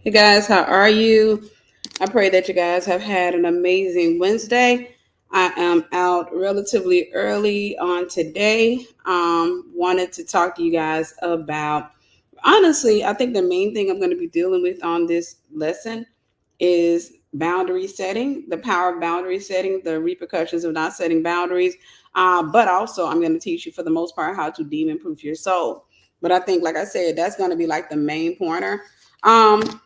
Hey guys, how are you? I pray that you guys have had an amazing Wednesday. I am out relatively early on today. Wanted to talk to you guys about honestly, I think the main thing I'm going to be dealing with on this lesson is boundary setting, the power of boundary setting, the repercussions of not setting boundaries. But also, I'm going to teach you for the most part how to demon proof your soul. But I think, like I said, that's going to be like the main pointer. Um,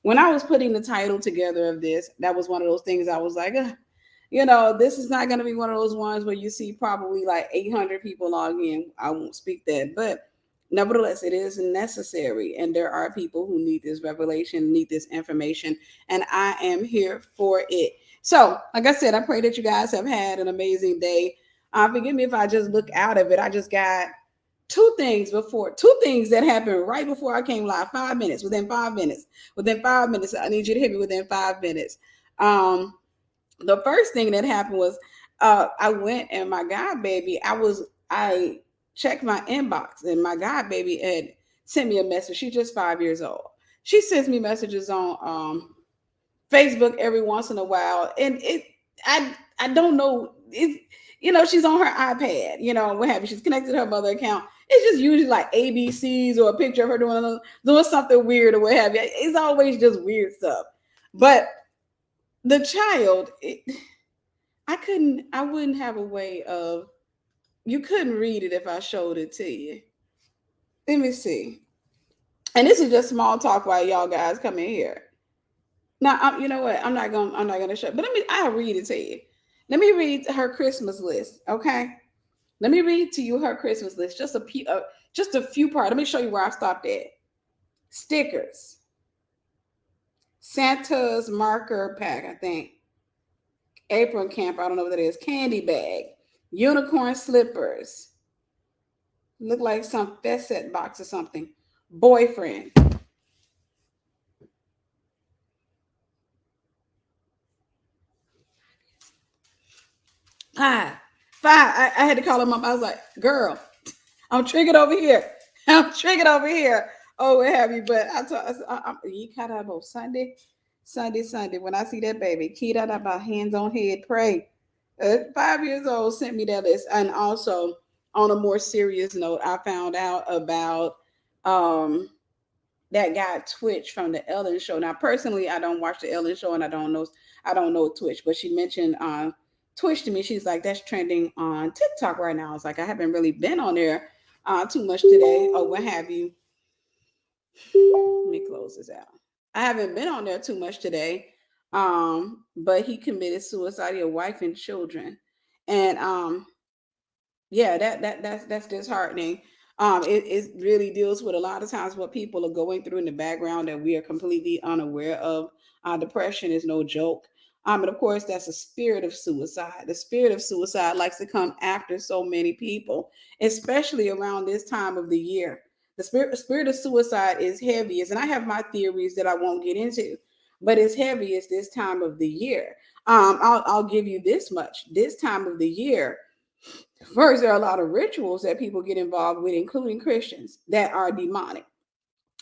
when I was putting the title together of this, that was one of those things I was like, this is not going to be one of those ones where you see probably like 800 people log in. I won't speak that, but nevertheless, it is necessary. And there are people who need this revelation, need this information, and I am here for it. So, like I said, I pray that you guys have had an amazing day. Forgive me if I just look out of it. I just got two things that happened right before I came live. 5 minutes, within 5 minutes. I need you to hit me within 5 minutes. The first thing that happened was I went and my god baby, I checked my inbox and my god baby had sent me a message. She's just 5 years old. She sends me messages on Facebook every once in a while, and I don't know it. She's on her iPad. What have you? She's connected to her mother account. It's just usually like ABCs or a picture of her doing something weird or what have you. It's always just weird stuff. But the child, I wouldn't have a way of. You couldn't read it if I showed it to you. Let me see. And this is just small talk while y'all guys come in here. Now, you know what? I'm not gonna show. But I'll read it to you. Let me read her Christmas list. Okay. Let me read to you her Christmas list. Just a few parts. Let me show you where I stopped at. Stickers, Santa's marker pack, I think. Apron camp. I don't know what that is. Candy bag, unicorn slippers. Look like some Fesset box or something. Boyfriend. Five. I had to call her mom. I was like, girl, I'm triggered over here. I'm triggered over here. Oh, what have you? But you cut out about Sunday. When I see that baby, keyed out about hands on head, pray. 5 years old sent me that list. And also, on a more serious note, I found out about that guy Twitch from the Ellen Show. Now, personally, I don't watch the Ellen Show, and I don't know Twitch. But she mentioned Twitch to me. She's like, that's trending on TikTok right now. I was like, I haven't really been on there too much today, or what have you. Let me close this out. I haven't been on there too much today. But he committed suicide, your wife and children, and yeah, that's disheartening. It really deals with a lot of times what people are going through in the background that we are completely unaware of. Depression is no joke. And of course, that's a spirit of suicide. The spirit of suicide likes to come after so many people, especially around this time of the year. The spirit of suicide is heaviest, and I have my theories that I won't get into, but it's heaviest this time of the year. I'll give you this much. This time of the year, first, there are a lot of rituals that people get involved with, including Christians, that are demonic.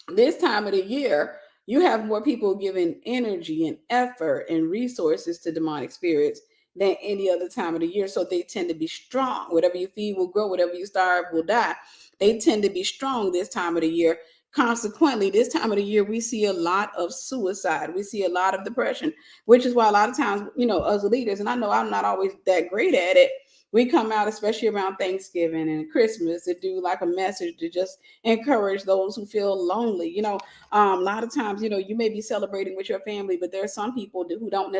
This time of the year, you have more people giving energy and effort and resources to demonic spirits than any other time of the year. So they tend to be strong. Whatever you feed will grow, whatever you starve will die. They tend to be strong this time of the year. Consequently, this time of the year, we see a lot of suicide. We see a lot of depression, which is why a lot of times, as leaders, and I know I'm not always that great at it, we come out, especially around Thanksgiving and Christmas, to do like a message to just encourage those who feel lonely. A lot of times, you may be celebrating with your family, but there are some people who don't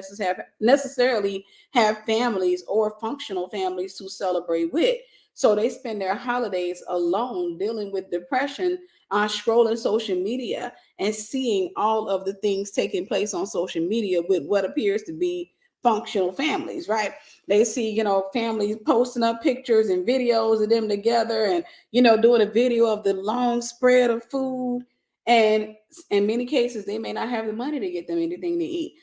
necessarily have families or functional families to celebrate with. So they spend their holidays alone dealing with depression, scrolling social media and seeing all of the things taking place on social media with what appears to be functional families, right? They see, families posting up pictures and videos of them together and, doing a video of the long spread of food. And in many cases, they may not have the money to get them anything to eat.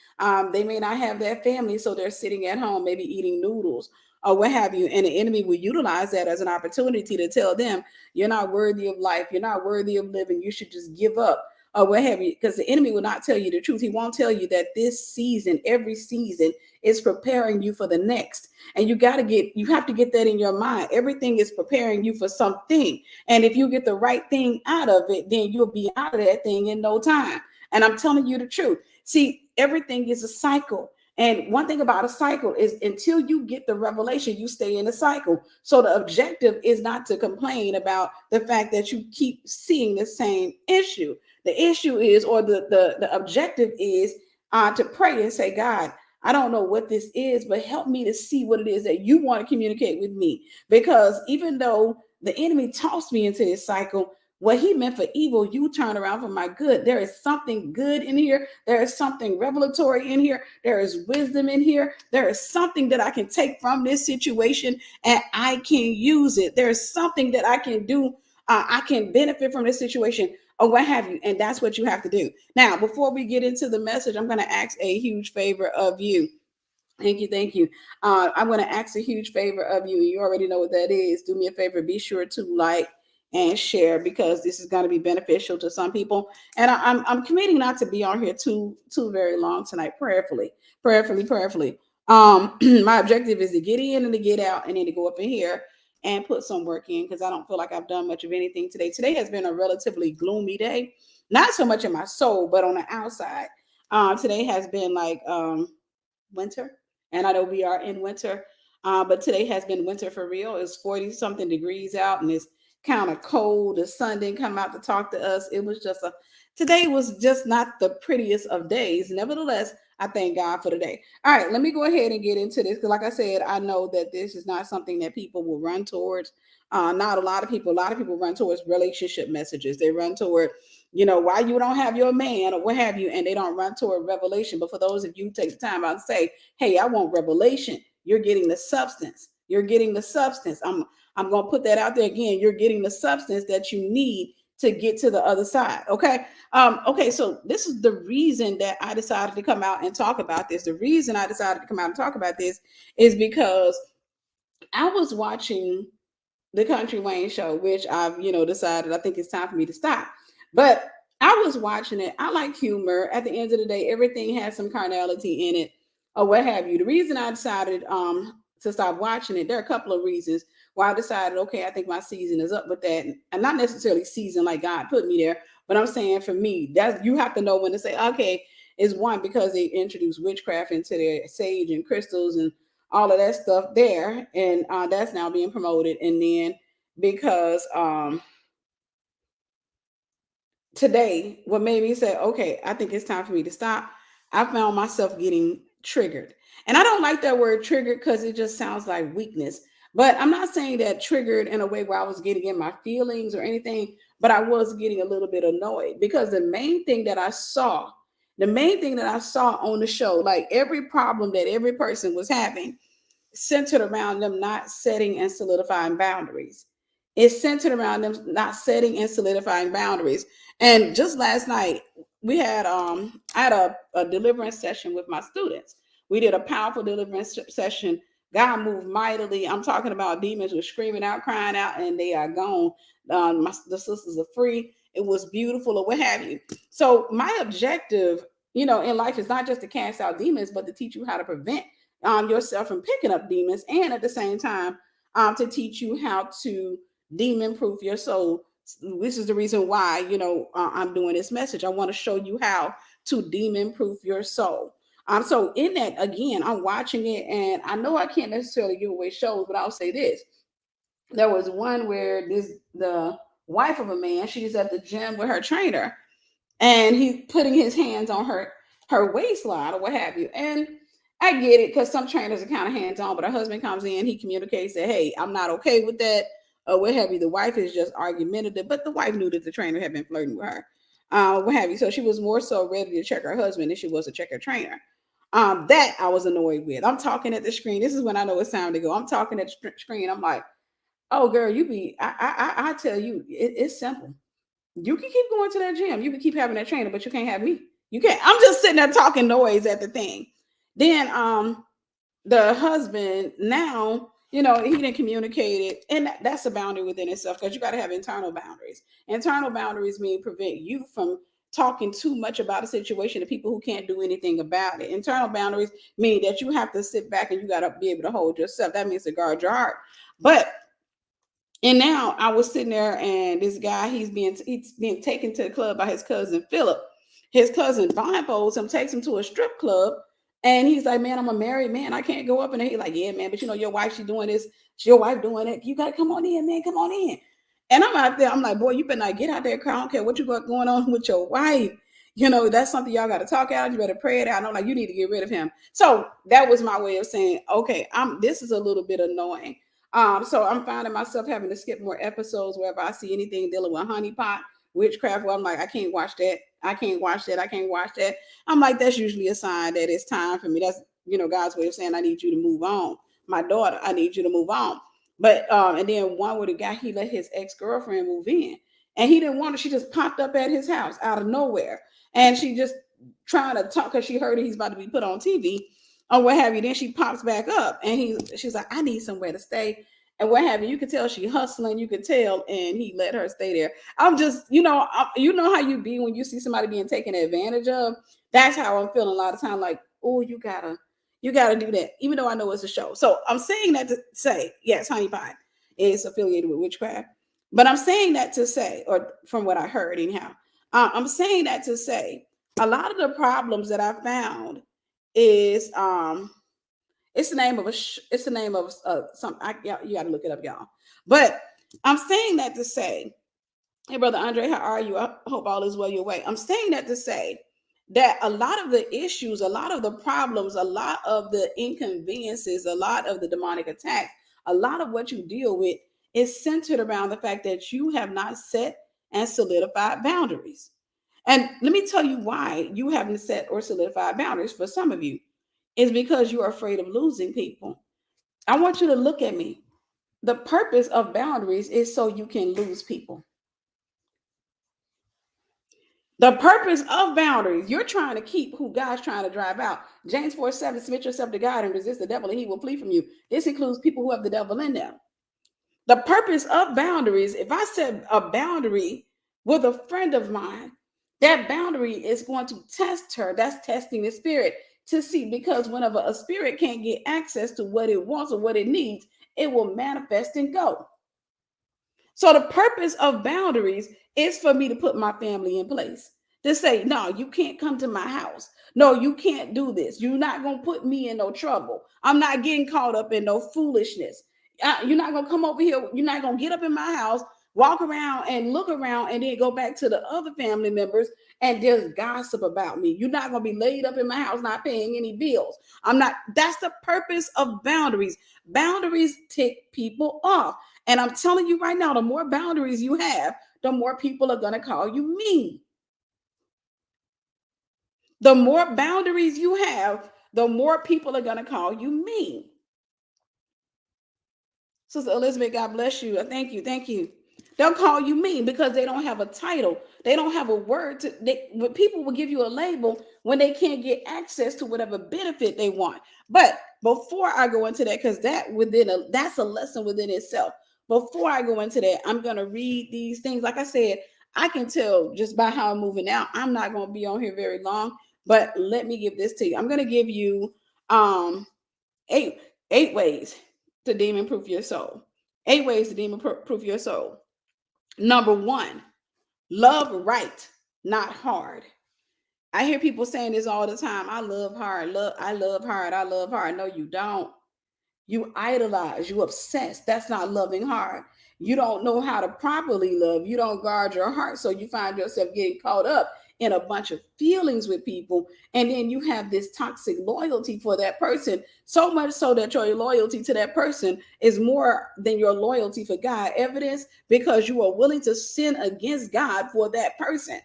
They may not have that family, so they're sitting at home, maybe eating noodles or what have you. And the enemy will utilize that as an opportunity to tell them, you're not worthy of life. You're not worthy of living. You should just give up. or what have you, because the enemy will not tell you the truth. He won't tell you that this season, every season, is preparing you for the next. And you have to get that in your mind. Everything is preparing you for something. And if you get the right thing out of it, then you'll be out of that thing in no time. And I'm telling you the truth. See, everything is a cycle. And one thing about a cycle is until you get the revelation, you stay in a cycle. So the objective is not to complain about the fact that you keep seeing the same issue. The issue is, or the objective is to pray and say, God, I don't know what this is, but help me to see what it is that you want to communicate with me. Because even though the enemy tossed me into this cycle, what he meant for evil, you turn around for my good. There is something good in here. There is something revelatory in here. There is wisdom in here. There is something that I can take from this situation and I can use it. There is something that I can do. I can benefit from this situation or what have you. And that's what you have to do. Now, before we get into the message, I'm going to ask a huge favor of you. Thank you. Thank you. I'm going to ask a huge favor of you. You already know what that is. Do me a favor. Be sure to like and share, because this is going to be beneficial to some people. And I'm committing not to be on here too very long tonight. Prayerfully. My objective is to get in and to get out, and then to go up in here and put some work in, because I don't feel like I've done much of anything today. Today has been a relatively gloomy day, not so much in my soul, but on the outside. Today has been like winter, and I know we are in winter, but today has been winter for real. It's 40 something degrees out, and it's kind of cold. The sun didn't come out to talk to us. It was just today was just not the prettiest of days. Nevertheless, I thank God for the day. All right, let me go ahead and get into this, because like I said, I know that this is not something that people will run towards. Not a lot of people. A lot of people run towards relationship messages. They run toward, why you don't have your man or what have you, and they don't run toward revelation. But for those of you who take the time out and say, hey, I want revelation, you're getting the substance. You're getting the substance. I'm going to put that out there again. You're getting the substance that you need to get to the other side. Okay. Okay. So this is the reason that I decided to come out and talk about this. The reason I decided to come out and talk about this is because I was watching the Country Wayne show, which I've, decided I think it's time for me to stop. But I was watching it. I like humor. At the end of the day, everything has some carnality in it or what have you. The reason I decided to stop watching it, there are a couple of reasons why I decided, okay, I think my season is up with that. And not necessarily season like God put me there, but I'm saying for me, that you have to know when to say, okay, is one, because they introduced witchcraft into their sage and crystals and all of that stuff there, and that's now being promoted. And then because today, what made me say, okay, I think it's time for me to stop, I found myself getting triggered. And I don't like that word triggered, because it just sounds like weakness. But I'm not saying that triggered in a way where I was getting in my feelings or anything, but I was getting a little bit annoyed, because the main thing that I saw on the show, like every problem that every person was having, centered around them not setting and solidifying boundaries. It's centered around them not setting and solidifying boundaries. And just last night, I had a deliverance session with my students. We did a powerful deliverance session. God moved mightily. I'm talking about demons were screaming out, crying out, and they are gone. The sisters are free. It was beautiful, or what have you. So my objective, in life is not just to cast out demons, but to teach you how to prevent yourself from picking up demons, and at the same time, to teach you how to demon proof your soul. This is the reason why, I'm doing this message. I want to show you how to demon proof your soul. So in that, again, I'm watching it, and I know I can't necessarily give away shows, but I'll say this. There was one where the wife of a man, she's at the gym with her trainer, and he's putting his hands on her waistline or what have you. And I get it, because some trainers are kind of hands-on, but her husband comes in, he communicates that, hey, I'm not okay with that, or what have you. The wife is just argumentative, but the wife knew that the trainer had been flirting with her, what have you. So she was more so ready to check her husband than she was to check her trainer. That I was annoyed with. I'm talking at the screen. This is when I know it's time to go. I'm talking at the screen. I'm like, oh, girl, I tell you, it's simple. You can keep going to that gym. You can keep having that trainer, but you can't have me. You can't. I'm just sitting there talking noise at the thing. Then the husband now, he didn't communicate it. And that's a boundary within itself, because you got to have internal boundaries. Internal boundaries mean prevent you from talking too much about a situation to people who can't do anything about it. Internal boundaries mean that you have to sit back and you got to be able to hold yourself. That means to guard your heart. But and now I was sitting there, and this guy, he's being taken to the club by his cousin Philip. His cousin blindfolds him, takes him to a strip club, and he's like, "Man, I'm a married man. I can't go up in there." He's like, "Yeah, man, but you know your wife, she's doing this. Your wife doing it. You gotta come on in, man. Come on in." And I'm out there. I'm like, "Boy, you better not get out there. I don't care what you got going on with your wife. You know that's something y'all got to talk out. You better pray it out." And I'm like, "You need to get rid of him." So that was my way of saying, "Okay, This is a little bit annoying." So I'm finding myself having to skip more episodes wherever I see anything dealing with honeypot, witchcraft, where I'm like, I can't watch that. I can't watch that. I can't watch that. I'm like, that's usually a sign that it's time for me. That's, God's way of saying, I need you to move on. My daughter, I need you to move on. But, and then one with a guy, he let his ex-girlfriend move in, and he didn't want her. She just popped up at his house out of nowhere. And she just trying to talk because she heard he's about to be put on TV or what have you. Then she pops back up, and she's like, I need somewhere to stay and what have you. You could tell she hustling. You could tell, and he let her stay there. I'm just, you know how you be when you see somebody being taken advantage of. That's how I'm feeling a lot of time. Like, oh, you gotta do that, even though I know it's a show. So I'm saying that to say, yes, honey pie is affiliated with witchcraft, but I'm saying that to say, or from what I heard, anyhow, I'm saying that to say, a lot of the problems that I found is it's the name of it's the name of some you got to look it up, y'all. But I'm saying that to say, hey brother Andre, how are you? I hope all is well your way. I'm saying that to say that a lot of the issues, a lot of the problems, a lot of the inconveniences, a lot of the demonic attacks, a lot of what you deal with is centered around the fact that you have not set and solidified boundaries. And let me tell you why you haven't set or solidified boundaries for some of you is because you're afraid of losing people. I want you to look at me. The purpose of boundaries is so you can lose people. The purpose of boundaries, you're trying to keep who God's trying to drive out. James 4:7, submit yourself to God and resist the devil, and he will flee from you. This includes people who have the devil in them. The purpose of boundaries, if I set a boundary with a friend of mine, that boundary is going to test her. That's testing the spirit to see, because whenever a spirit can't get access to what it wants or what it needs, it will manifest and go. So the purpose of boundaries is for me to put my family in place. To say, no, you can't come to my house. No, you can't do this. You're not going to put me in no trouble. I'm not getting caught up in no foolishness. You're not going to come over here. You're not going to get up in my house, walk around and look around, and then go back to the other family members and just gossip about me. You're not going to be laid up in my house, not paying any bills. That's the purpose of boundaries. Boundaries tick people off. And I'm telling you right now, the more boundaries you have, the more people are going to call you mean. The more boundaries you have, the more people are going to call you mean. Sister Elizabeth, God bless you. Thank you. Thank you. They'll call you mean because they don't have a title. They don't have a word but people will give you a label when they can't get access to whatever benefit they want. But before I go into that, because that's a lesson within itself. Before I go into that, I'm gonna read these things. Like I said, I can tell just by how I'm moving now. I'm not gonna be on here very long, but let me give this to you. I'm gonna give you eight ways to demon proof your soul. 8 ways to demon proof your soul. Number 1, love right, not hard. I hear people saying this all the time. I love hard. I love hard. I love hard. No, you don't. You idolize, you obsess. That's not loving hard. You don't know how to properly love. You don't guard your heart. So you find yourself getting caught up in a bunch of feelings with people. And then you have this toxic loyalty for that person, so much so that your loyalty to that person is more than your loyalty for God. Evidence because you are willing to sin against God for that person.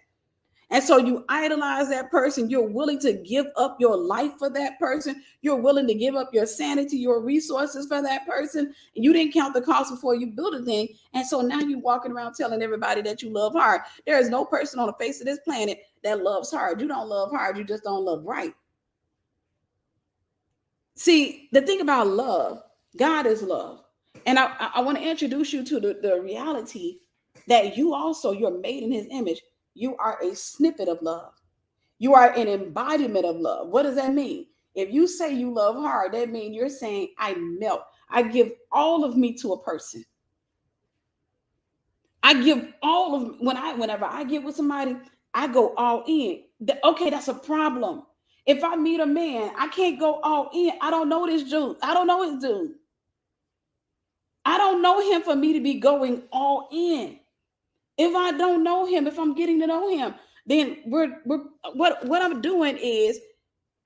And so you idolize that person. You're willing to give up your life for that person. You're willing to give up your sanity, your resources for that person. You didn't count the cost before you built a thing. And so now you're walking around telling everybody that you love hard. There is no person on the face of this planet that loves hard. You don't love hard. You just don't love right. See, the thing about love, God is love. And I want to introduce you to the reality that you're made in his image. you are a snippet of love. You are an embodiment of love. What does that mean? If you say you love hard, that means you're saying I melt. I give all of me to a person. I give all of whenever I get with somebody, I go all in. Okay, that's a problem. If I meet a man, I can't go all in. I don't know this dude. I don't know his dude. I don't know him for me to be going all in. If I don't know him, if I'm getting to know him, then we're what I'm doing is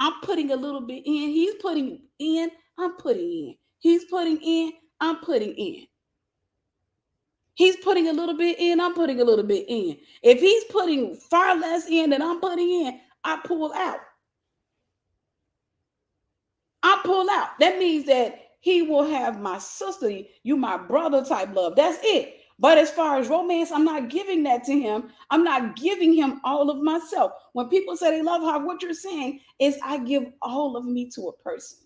I'm putting a little bit in. He's putting in. I'm putting in. He's putting in. I'm putting in. He's putting a little bit in. I'm putting a little bit in. If he's putting far less in than I'm putting in, I pull out. I pull out. That means that he will have my sister, you my brother type love. That's it. But as far as romance, I'm not giving that to him. I'm not giving him all of myself. When people say they love her, what you're saying is I give all of me to a person.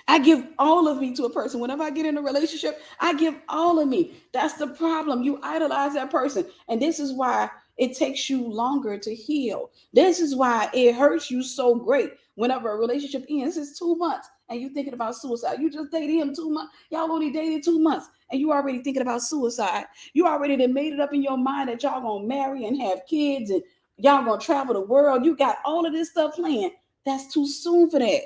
I give all of me to a person. Whenever I get in a relationship, I give all of me. That's the problem. You idolize that person. And this is why it takes you longer to heal. This is why it hurts you so great. Whenever a relationship ends, it's 2 months and you thinking about suicide. You just dated him 2 months. Y'all only dated 2 months and you already thinking about suicide. You already done made it up in your mind that y'all gonna marry and have kids and y'all gonna travel the world. You got all of this stuff planned. That's too soon for that.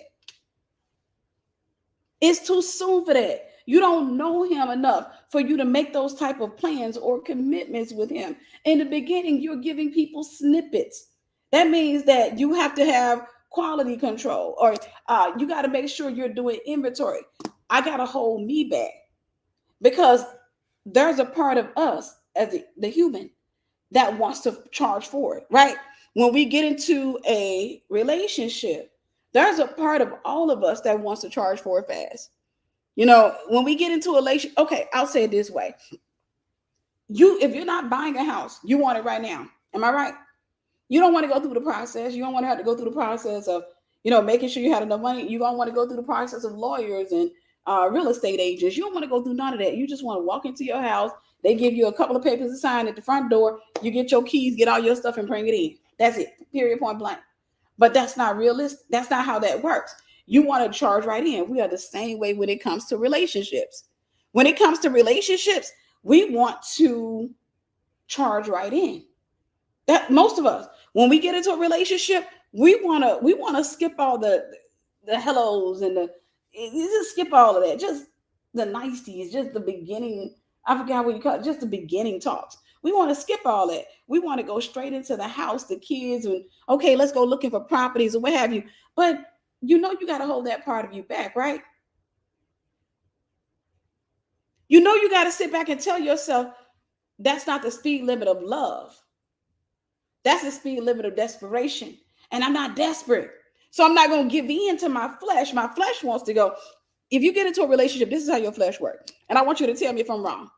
It's too soon for that. You don't know him enough for you to make those type of plans or commitments with him. In the beginning, you're giving people snippets. That means that you have to have quality control, or you got to make sure you're doing inventory. I got to hold me back because there's a part of us as the human that wants to charge for it, right? When we get into a relationship, there's a part of all of us that wants to charge for it fast. You know, when we get into a relationship, okay, I'll say it this way. If you're not buying a house, you want it right now. Am I right? You don't want to go through the process. You don't want to have to go through the process of, making sure you had enough money. You don't want to go through the process of lawyers and real estate agents. You don't want to go through none of that. You just want to walk into your house. They give you a couple of papers to sign at the front door. You get your keys, get all your stuff and bring it in. That's it. Period, point blank. But that's not realistic. That's not how that works. You want to charge right in. We are the same way when it comes to relationships. When it comes to relationships, we want to charge right in. That most of us, when we get into a relationship, we wanna skip all the hellos and just skip all of that. Just the niceties, just the beginning. I forgot what you call it, just the beginning talks. We want to skip all that. We want to go straight into the house, the kids, and okay, let's go looking for properties or what have you. But you got to hold that part of you back, right? You got to sit back and tell yourself that's not the speed limit of love. That's the speed limit of desperation. And I'm not desperate. So I'm not going to give in to my flesh. My flesh wants to go. If you get into a relationship, this is how your flesh works. And I want you to tell me if I'm wrong.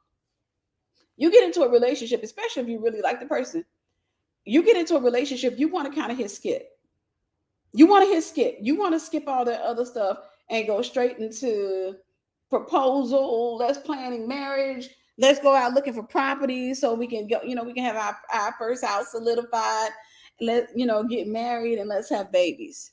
You get into a relationship, especially if you really like the person. You get into a relationship, you want to kind of hit skip. You want to hit skip. You want to skip all that other stuff and go straight into proposal. Let's planning marriage. Let's go out looking for properties so we can go, we can have our first house solidified. Let get married and let's have babies.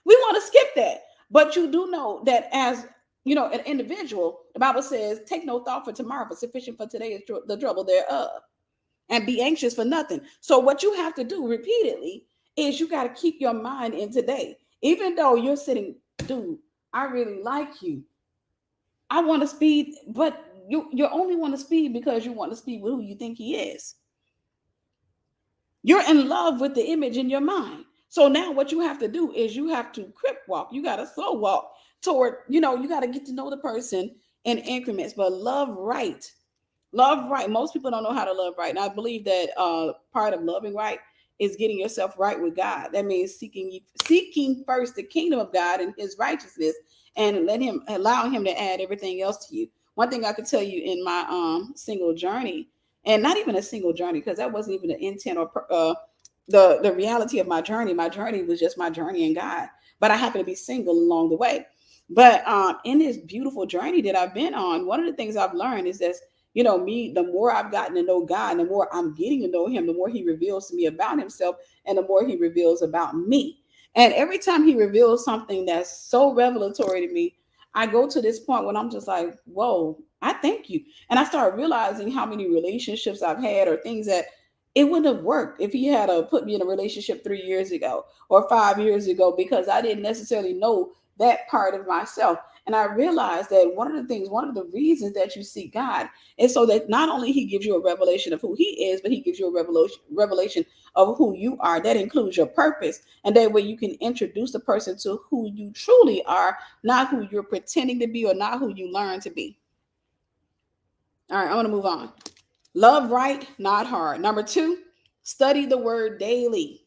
We want to skip that. But you do know that as an individual, the Bible says, take no thought for tomorrow, but sufficient for today is the trouble thereof. And be anxious for nothing. So what you have to do repeatedly is you got to keep your mind in today. Even though you're sitting, dude, I really like you. I want to speed, but you only want to speed because you want to speed with who you think he is. You're in love with the image in your mind. So now what you have to do is you have to crip walk. You got to slow walk toward, you got to get to know the person in increments, but love right. Love right. Most people don't know how to love right. And I believe that part of loving right is getting yourself right with God. That means seeking first the kingdom of God and his righteousness and allow him to add everything else to you. One thing I could tell you in my single journey, and not even a single journey, because that wasn't even the intent or the reality of my journey. My journey was just my journey in God. But I happened to be single along the way. But in this beautiful journey that I've been on, one of the things I've learned is that Me, the more I've gotten to know God, the more I'm getting to know him, the more he reveals to me about himself, and the more he reveals about me. And every time he reveals something that's so revelatory to me, I go to this point when I'm just like, whoa, I thank you. And I start realizing how many relationships I've had or things that it wouldn't have worked if he had put me in a relationship 3 years ago or 5 years ago, because I didn't necessarily know that part of myself. And I realized that one of the reasons that you seek God is so that not only he gives you a revelation of who he is, but he gives you a revelation of who you are. That includes your purpose. And that way you can introduce the person to who you truly are, not who you're pretending to be or not who you learn to be. All right, I'm going to move on. Love right, not hard. Number 2, study the word daily.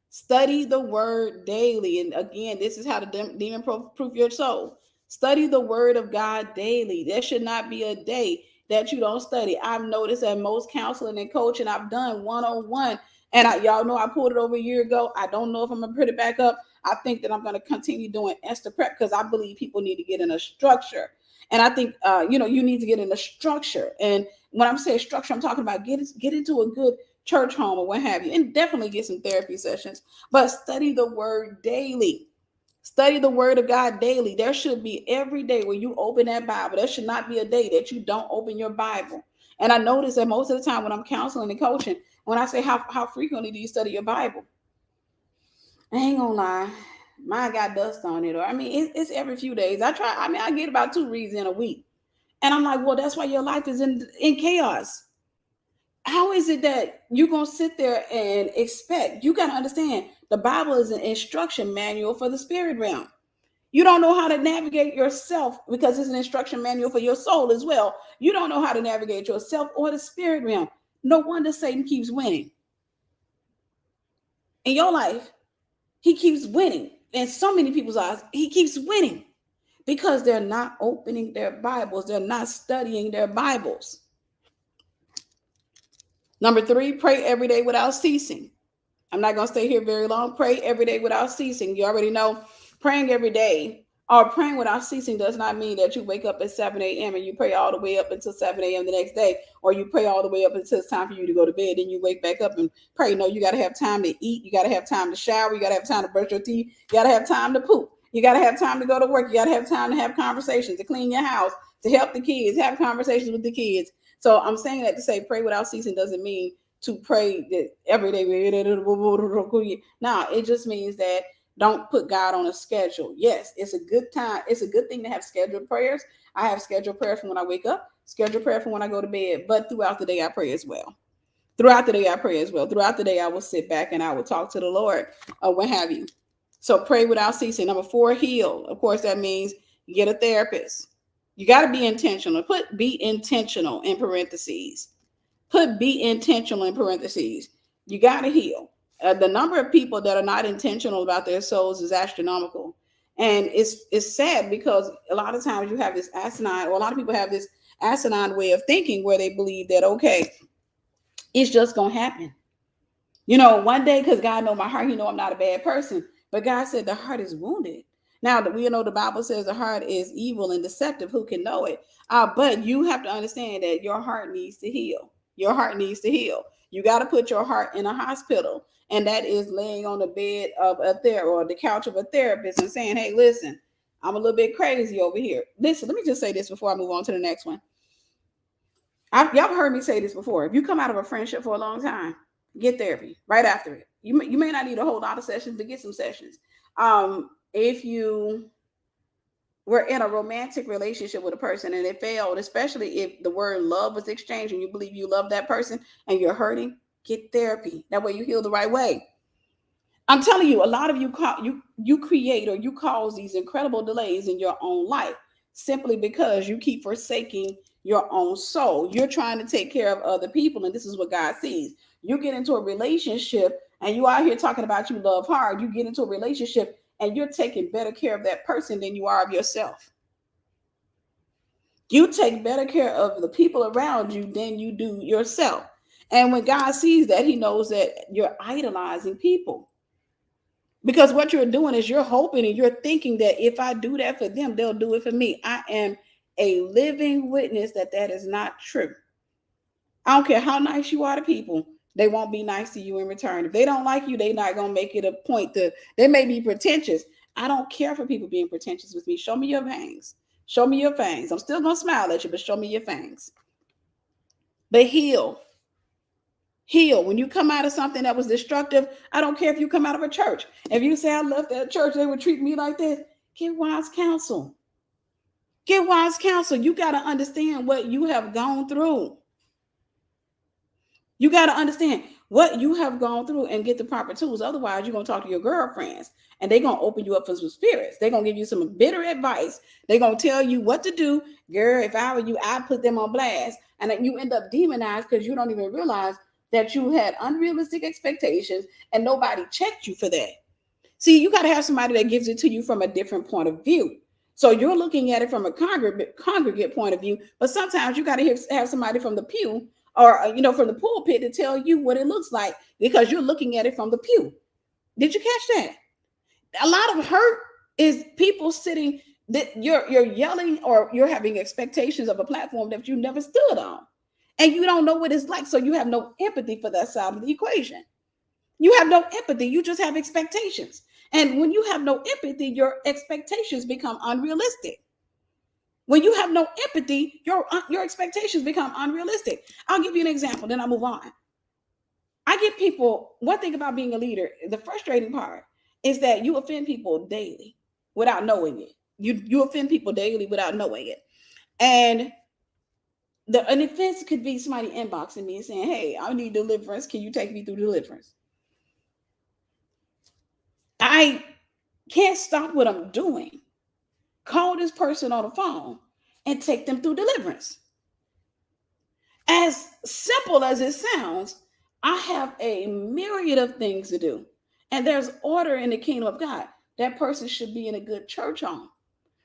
Study the word daily. And again, this is how the demon proof your soul. Study the word of God daily. There should not be a day that you don't study. I've noticed that most counseling and coaching I've done one-on-one, and y'all know I pulled it over a year ago. I don't know if I'm going to put it back up. I think that I'm going to continue doing Esther Prep because I believe people need to get in a structure. And I think, you need to get in a structure. And when I'm saying structure, I'm talking about get into a good church home or what have you, and definitely get some therapy sessions, but study the word daily. Study the word of God daily. There should be every day when you open that Bible, there should not be a day that you don't open your Bible. And I notice that most of the time when I'm counseling and coaching, when I say how frequently do you study your Bible, I ain't gonna lie, mine got dust on it. Or it's every few days. I get about 2 reads in a week. And I'm like, well, that's why your life is in chaos. How is it that you're going to sit there and expect? You got to understand the Bible is an instruction manual for the spirit realm. You don't know how to navigate yourself because it's an instruction manual for your soul as well. You don't know how to navigate yourself or the spirit realm. No wonder Satan keeps winning in your life. He keeps winning in so many people's eyes. He keeps winning because they're not opening their Bibles. They're not studying their Bibles. Number 3, pray every day without ceasing. I'm not going to stay here very long. Pray every day without ceasing. You already know praying every day or praying without ceasing does not mean that you wake up at 7 a.m. and you pray all the way up until 7 a.m. the next day, or you pray all the way up until it's time for you to go to bed and you wake back up and pray. No, you got to have time to eat. You got to have time to shower. You got to have time to brush your teeth. You got to have time to poop. You got to have time to go to work. You got to have time to have conversations, to clean your house, to help the kids, have conversations with the kids. So I'm saying that to say pray without ceasing doesn't mean to pray that every day. Now, it just means that don't put God on a schedule. Yes, it's a good time. It's a good thing to have scheduled prayers. I have scheduled prayer from when I wake up, scheduled prayer from when I go to bed, but throughout the day I pray as well. Throughout the day I pray as well. Throughout the day I will sit back and I will talk to the Lord or what have you. So pray without ceasing. Number 4, heal. Of course, that means get a therapist. You got to be intentional. Put be intentional in parentheses. Put be intentional in parentheses. You got to heal. The number of people that are not intentional about their souls is astronomical. And it's sad because a lot of times you have this asinine, or a lot of people have this asinine way of thinking where they believe that, okay, it's just going to happen. One day, because God know my heart, he know I'm not a bad person. But God said the heart is wounded. Now, we know the Bible says the heart is evil and deceptive. Who can know it? But you have to understand that your heart needs to heal. Your heart needs to heal. You got to put your heart in a hospital. And that is laying on the bed of a therapist or the couch of a therapist and saying, hey, listen, I'm a little bit crazy over here. Listen, let me just say this before I move on to the next one. Y'all heard me say this before. If you come out of a friendship for a long time, get therapy right after it. You may not need a whole lot of sessions, but get some sessions. If you were in a romantic relationship with a person and it failed, especially if the word love was exchanged and you believe you love that person and you're hurting, get therapy. That way you heal the right way. I'm telling you, a lot of you create or you cause these incredible delays in your own life simply because you keep forsaking your own soul. You're trying to take care of other people, and this is what God sees. You get into a relationship and you out here talking about you love hard. You get into a relationship and you're taking better care of that person than you are of yourself. You take better care of the people around you than you do yourself. And when God sees that, he knows that you're idolizing people. Because what you're doing is you're hoping and you're thinking that if I do that for them, they'll do it for me. I am a living witness that that is not true. I don't care how nice you are to people, they won't be nice to you in return. If they don't like you, they're not going to make it a point to, they may be pretentious. I don't care for people being pretentious with me. Show me your fangs. Show me your fangs. I'm still going to smile at you, but show me your fangs. But heal. Heal. When you come out of something that was destructive, I don't care if you come out of a church. If you say, I left that church, they would treat me like this. Get wise counsel. Get wise counsel. You got to understand what you have gone through. You got to understand what you have gone through and get the proper tools. Otherwise, you're going to talk to your girlfriends and they're going to open you up for some spirits. They're going to give you some bitter advice. They're going to tell you what to do. Girl, if I were you, I'd put them on blast. And then you end up demonized because you don't even realize that you had unrealistic expectations and nobody checked you for that. See, you got to have somebody that gives it to you from a different point of view. So you're looking at it from a congregate point of view, but sometimes you got to have somebody from the pew or, from the pulpit to tell you what it looks like because you're looking at it from the pew. Did you catch that? A lot of hurt is people sitting that you're yelling or you're having expectations of a platform that you never stood on. And you don't know what it's like. So you have no empathy for that side of the equation. You have no empathy. You just have expectations. And when you have no empathy, your expectations become unrealistic. When you have no empathy, your expectations become unrealistic. I'll give you an example, then I'll move on. I get people, one thing about being a leader, the frustrating part is that you offend people daily without knowing it. You offend people daily without knowing it. And an offense could be somebody inboxing me and saying, hey, I need deliverance. Can you take me through deliverance? I can't stop what I'm doing. Call this person on the phone and take them through deliverance. As simple as it sounds, I have a myriad of things to do. And there's order in the kingdom of God. That person should be in a good church home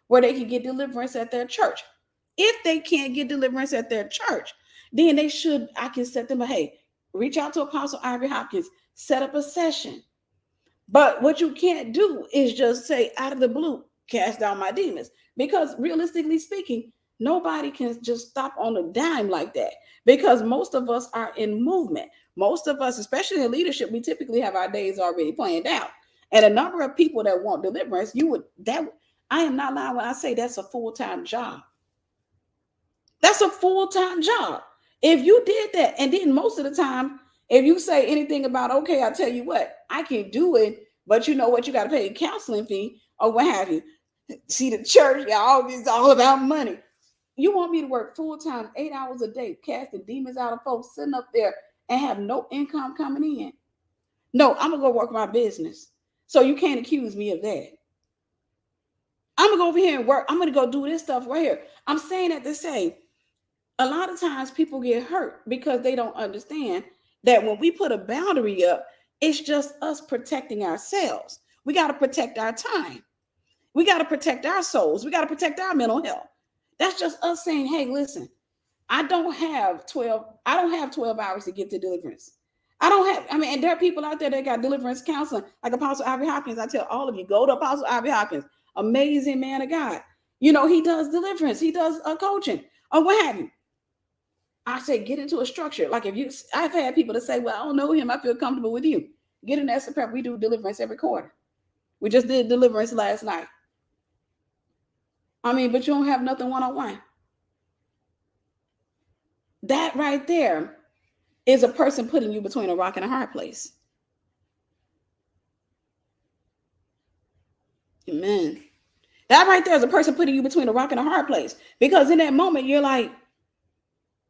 where they can get deliverance at their church. If they can't get deliverance at their church, then I can set them, hey, reach out to Apostle Ivy Hopkins, set up a session. But what you can't do is just say out of the blue, cast down my demons. Because realistically speaking, nobody can just stop on a dime like that. Because most of us are in movement. Most of us, especially in leadership, we typically have our days already planned out. And a number of people that want deliverance, I am not lying when I say that's a full-time job. That's a full-time job. If you did that, and then most of the time, if you say anything about, okay, I'll tell you what, I can do it, but you know what, you got to pay a counseling fee or what have you. See, the church, it's all about money. You want me to work full-time, 8 hours a day, casting demons out of folks, sitting up there and have no income coming in? No, I'm going to go work my business. So you can't accuse me of that. I'm going to go over here and work. I'm going to go do this stuff right here. I'm saying that to say, a lot of times people get hurt because they don't understand that when we put a boundary up, it's just us protecting ourselves. We got to protect our time. We got to protect our souls. We got to protect our mental health. That's just us saying, hey, listen, I don't have 12 hours to get to deliverance. And there are people out there that got deliverance counseling, like Apostle Ivy Hopkins. I tell all of you, go to Apostle Ivy Hopkins, amazing man of God. He does deliverance. He does coaching or what have you. I say, get into a structure. Like I've had people to say, well, I don't know him. I feel comfortable with you. Get in Esther Prep. We do deliverance every quarter. We just did deliverance last night. But you don't have nothing one-on-one. That right there is a person putting you between a rock and a hard place. Amen. That right there is a person putting you between a rock and a hard place. Because in that moment, you're like,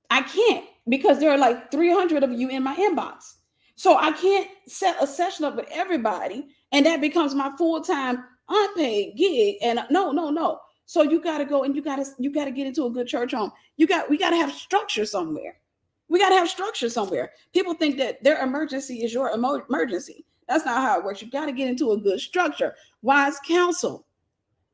I can't, because there are like 300 of you in my inbox. So I can't set a session up with everybody. And that becomes my full-time unpaid gig. And no. So you got to go and you got to get into a good church home. We got to have structure somewhere. We got to have structure somewhere. People think that their emergency is your emergency. That's not how it works. You got to get into a good structure. Wise counsel.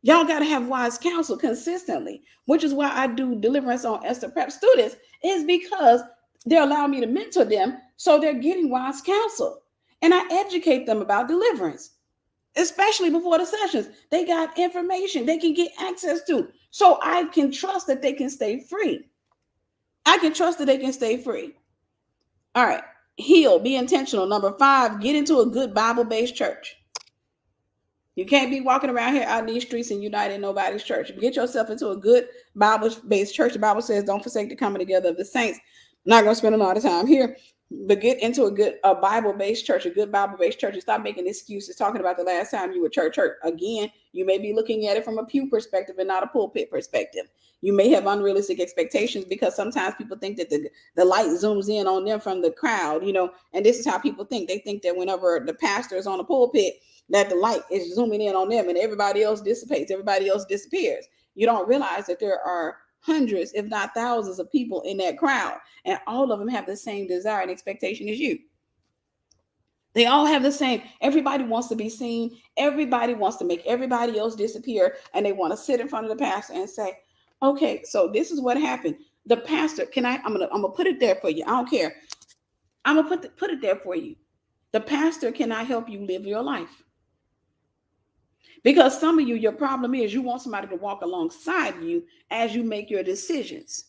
Y'all got to have wise counsel consistently, which is why I do deliverance on Esther Prep students, is because they're allowing me to mentor them. So they're getting wise counsel and I educate them about deliverance. especially before the sessions. They got information they can get access to. So I can trust that they can stay free. I can trust that they can stay free. All right. Heal, be intentional. Number 5, get into a good Bible-based church. You can't be walking around here out in these streets and uniting nobody's church. Get yourself into a good Bible-based church. The Bible says, don't forsake the coming together of the saints. I'm not going to spend a lot of time here, but get into a Bible-based church, a good Bible-based church, and stop making excuses talking about the last time you were church hurt. Again, you may be looking at it from a pew perspective and not a pulpit perspective. You may have unrealistic expectations because sometimes people think that the light zooms in on them from the crowd, and this is how people think. They think that whenever the pastor is on the pulpit, that the light is zooming in on them and everybody else dissipates, everybody else disappears. You don't realize that there are hundreds, if not thousands of people in that crowd, and all of them have the same desire and expectation as you. They all have the same. Everybody wants to be seen. Everybody wants to make everybody else disappear, and they want to sit in front of the pastor and say, okay, so this is what happened. The pastor, I'm gonna put it there for you. I don't care. I'm gonna put it there for you. The pastor cannot help you live your life. Because some of you, your problem is you want somebody to walk alongside you as you make your decisions.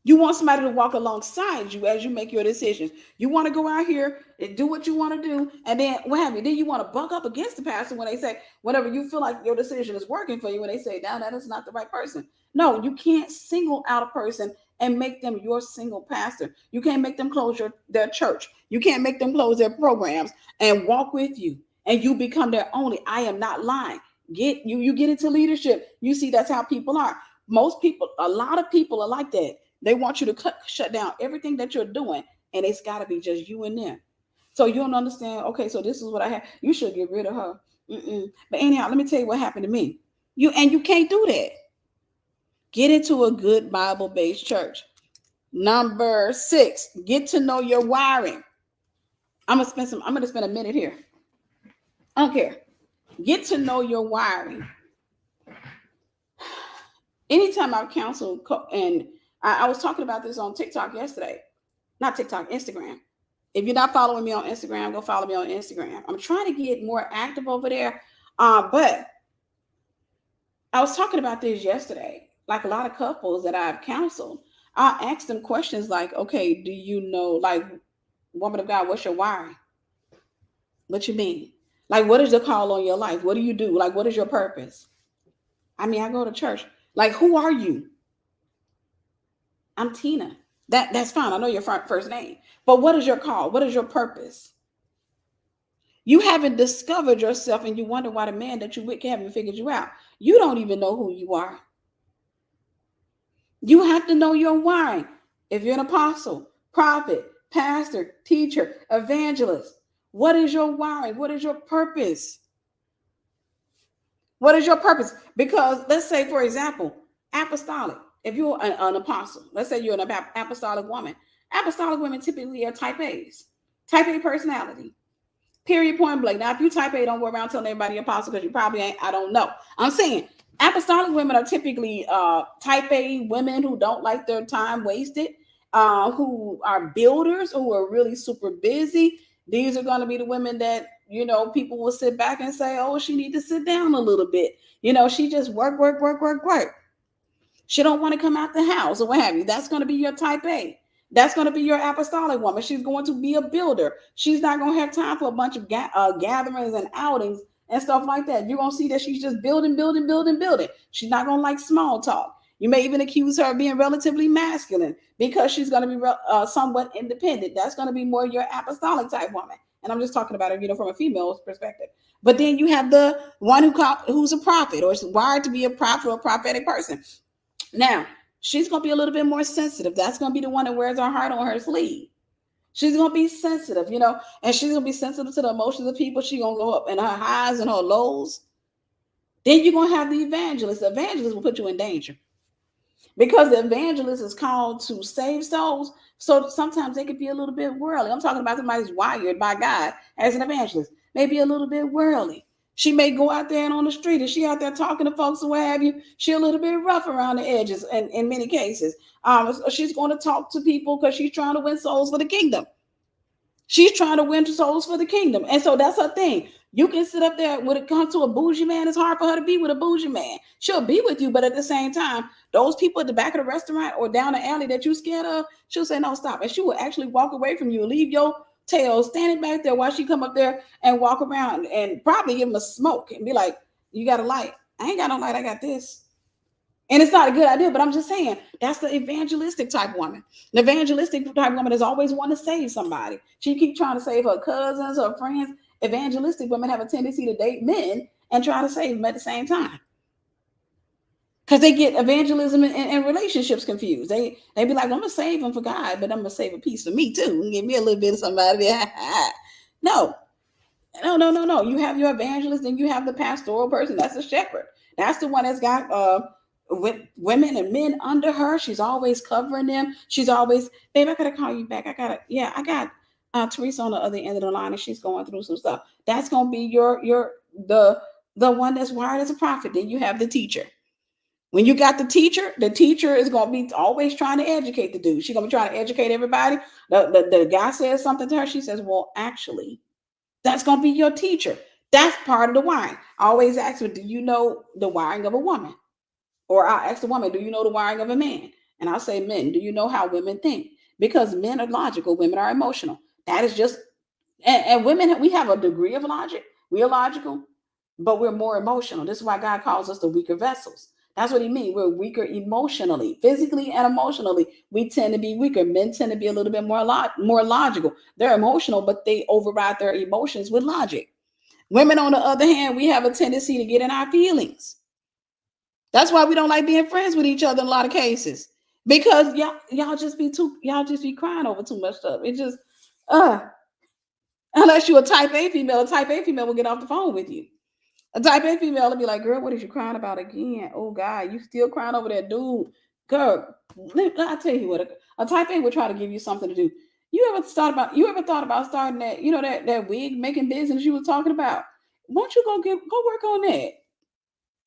You want somebody to walk alongside you as you make your decisions. You want to go out here and do what you want to do, and then what have you? Then you want to buck up against the pastor when they say, whenever you feel like your decision is working for you, when they say, now that is not the right person. No, you can't single out a person and make them your single pastor. You can't make them close their church. You can't make them close their programs and walk with you, and you become their only. I am not lying. You get into leadership. You see that's how people are. Most people, a lot of people are like that. They want you to shut down everything that you're doing, and it's got to be just you and them. So you don't understand, okay, so this is what I have. You should get rid of her. But anyhow, let me tell you what happened to me. You can't do that. Get into a good Bible-based church. Number 6, get to know your wiring. I'm gonna spend a minute here. I don't care. Get to know your wiring. Anytime I've counseled, and I was talking about this on TikTok yesterday. Not TikTok, Instagram. If you're not following me on Instagram, go follow me on Instagram. I'm trying to get more active over there. But I was talking about this yesterday. Like a lot of couples that I've counseled, I asked them questions like, okay, do you know, like, woman of God, what's your wiring? What you mean? Like, what is the call on your life? What do you do? Like, what is your purpose? I mean, I go to church. Like, who are you? I'm Tina. That's fine. I know your first name. But what is your call? What is your purpose? You haven't discovered yourself, and you wonder why the man that you with haven't figured you out. You don't even know who you are. You have to know your wiring. If you're an apostle, prophet, pastor, teacher, evangelist, what is your wiring? What is your purpose? What is your purpose? Because let's say, for example, apostolic. If you're an apostle, let's say you're an apostolic woman. Apostolic women typically are type A's. Type A personality. Period, point blank. Now, if you type A, don't go around telling everybody apostle because you probably ain't. I don't know. I'm saying apostolic women are typically type A women who don't like their time wasted, who are builders, who are really super busy. These are going to be the women that, people will sit back and say, oh, she need to sit down a little bit. She just work. She don't want to come out the house or what have you. That's going to be your type A. That's going to be your apostolic woman. She's going to be a builder. She's not going to have time for a bunch of gatherings and outings and stuff like that. You're going to see that she's just building. She's not going to like small talk. You may even accuse her of being relatively masculine because she's going to be somewhat independent. That's going to be more your apostolic type woman. And I'm just talking about her, from a female's perspective. But then you have the one who's a prophet or is wired to be a prophet or a prophetic person. Now, she's going to be a little bit more sensitive. That's going to be the one that wears her heart on her sleeve. She's going to be sensitive, and she's going to be sensitive to the emotions of people. She's going to go up in her highs and her lows. Then you're going to have the evangelist. The evangelist will put you in danger because the evangelist is called to save souls. So sometimes they could be a little bit worldly. I'm talking about somebody who's wired by God as an evangelist, maybe a little bit worldly. She may go out there and on the street, and she out there talking to folks and what have you. She a little bit rough around the edges in many cases. She's going to talk to people because she's trying to win souls for the kingdom. She's trying to win souls for the kingdom. And so that's her thing. You can sit up there when it comes to a bougie man. It's hard for her to be with a bougie man. She'll be with you, but at the same time, those people at the back of the restaurant or down the alley that you scared of, she'll say, no, stop. And she will actually walk away from you, leave your tail standing back there while she come up there and walk around and probably give him a smoke and be like, you got a light. I ain't got no light. I got this. And it's not a good idea, but I'm just saying that's the evangelistic type woman. The evangelistic type woman is always want to save somebody. She keep trying to save her cousins, her friends. Evangelistic women have a tendency to date men and try to save them at the same time because they get evangelism and relationships confused. They be like, well, I'm gonna save them for God, but I'm gonna save a piece for me too. Give me a little bit of somebody. No, no. You have your evangelist and you have the pastoral person. That's the shepherd. That's the one that's got with women and men under her. She's always covering them. She's always, babe, I gotta call you back. I got Teresa on the other end of the line and she's going through some stuff. That's gonna be your the one that's wired as a prophet. Then you have the teacher. When you got the teacher is gonna be always trying to educate the dude. She's gonna be trying to educate everybody. The guy says something to her. She says, well, actually, that's going to be your teacher. That's part of the wiring. I always ask her, do you know the wiring of a woman? Or I'll ask the woman, do you know the wiring of a man? And I'll say, men, do you know how women think? Because men are logical, women are emotional. That is just, and women, we have a degree of logic. We're logical, but we're more emotional. This is why God calls us the weaker vessels. That's what he means. We're weaker emotionally, physically and emotionally. We tend to be weaker. Men tend to be a little bit more logical. They're emotional, but they override their emotions with logic. Women, on the other hand, we have a tendency to get in our feelings. That's why we don't like being friends with each other in a lot of cases because y'all just be crying over too much stuff. It just uh unless you're a type A female will get off the phone with you. A type A female will be like, girl, what is you crying about again? Oh God, you still crying over that dude. Girl, I'll tell you what, a type A will try to give you something to do. You ever thought about starting that, that wig making business you were talking about? Won't you go work on that?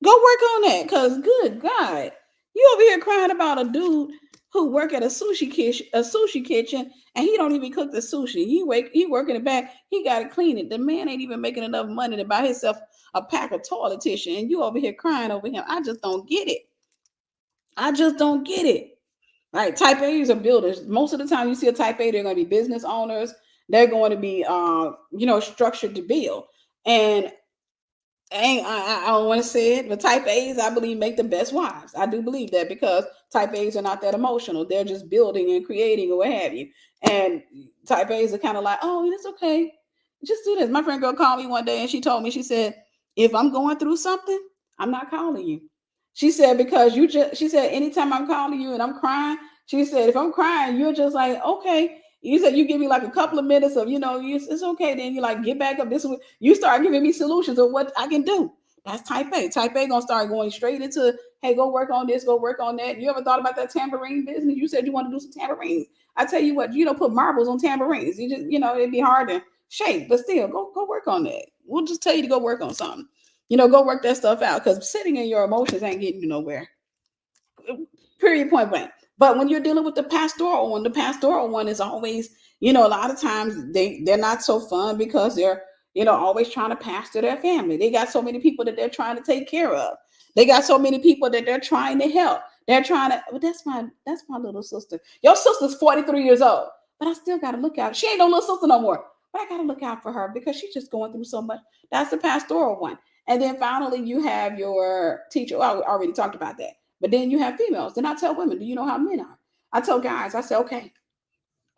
Go work on that. Cause good God, you over here crying about a dude who work at a sushi kitchen, and he don't even cook the sushi. He work in the back. He got to clean it. The man ain't even making enough money to buy himself a pack of toilet tissue, and you over here crying over him. I just don't get it. I just don't get it. Right? Type A's are builders. Most of the time, you see a Type A, they're going to be business owners. They're going to be, structured to build. And I don't want to say it, but type A's, I believe, make the best wives. I do believe that because type A's are not that emotional. They're just building and creating or what have you. And type A's are kind of like, oh, it's okay. Just do this. My friend girl called me one day and she told me, she said, if I'm going through something, I'm not calling you. She said, because she said, anytime I'm calling you and I'm crying, she said, if I'm crying, you're just like, okay. You said you give me like a couple of minutes of, it's okay. Then you like get back up. You start giving me solutions of what I can do. That's type A. Type A gonna start going straight into, hey, go work on this, go work on that. You ever thought about that tambourine business? You said you want to do some tambourines. I tell you what, you don't put marbles on tambourines. You just, it'd be hard to shake, but still, go work on that. We'll just tell you to go work on something. Go work that stuff out because sitting in your emotions ain't getting you nowhere. Period, point blank. But when you're dealing with the pastoral one is always, a lot of times they're not so fun because they're, always trying to pastor their family. They got so many people that they're trying to take care of. They got so many people that they're trying to help. They're trying to, well, that's my little sister. Your sister's 43 years old, but I still gotta look out. She ain't no little sister no more. But I gotta look out for her because she's just going through so much. That's the pastoral one. And then finally you have your teacher. Well, I already talked about that. But then you have females. Then I tell women, do you know how men are? I tell guys, I say, okay.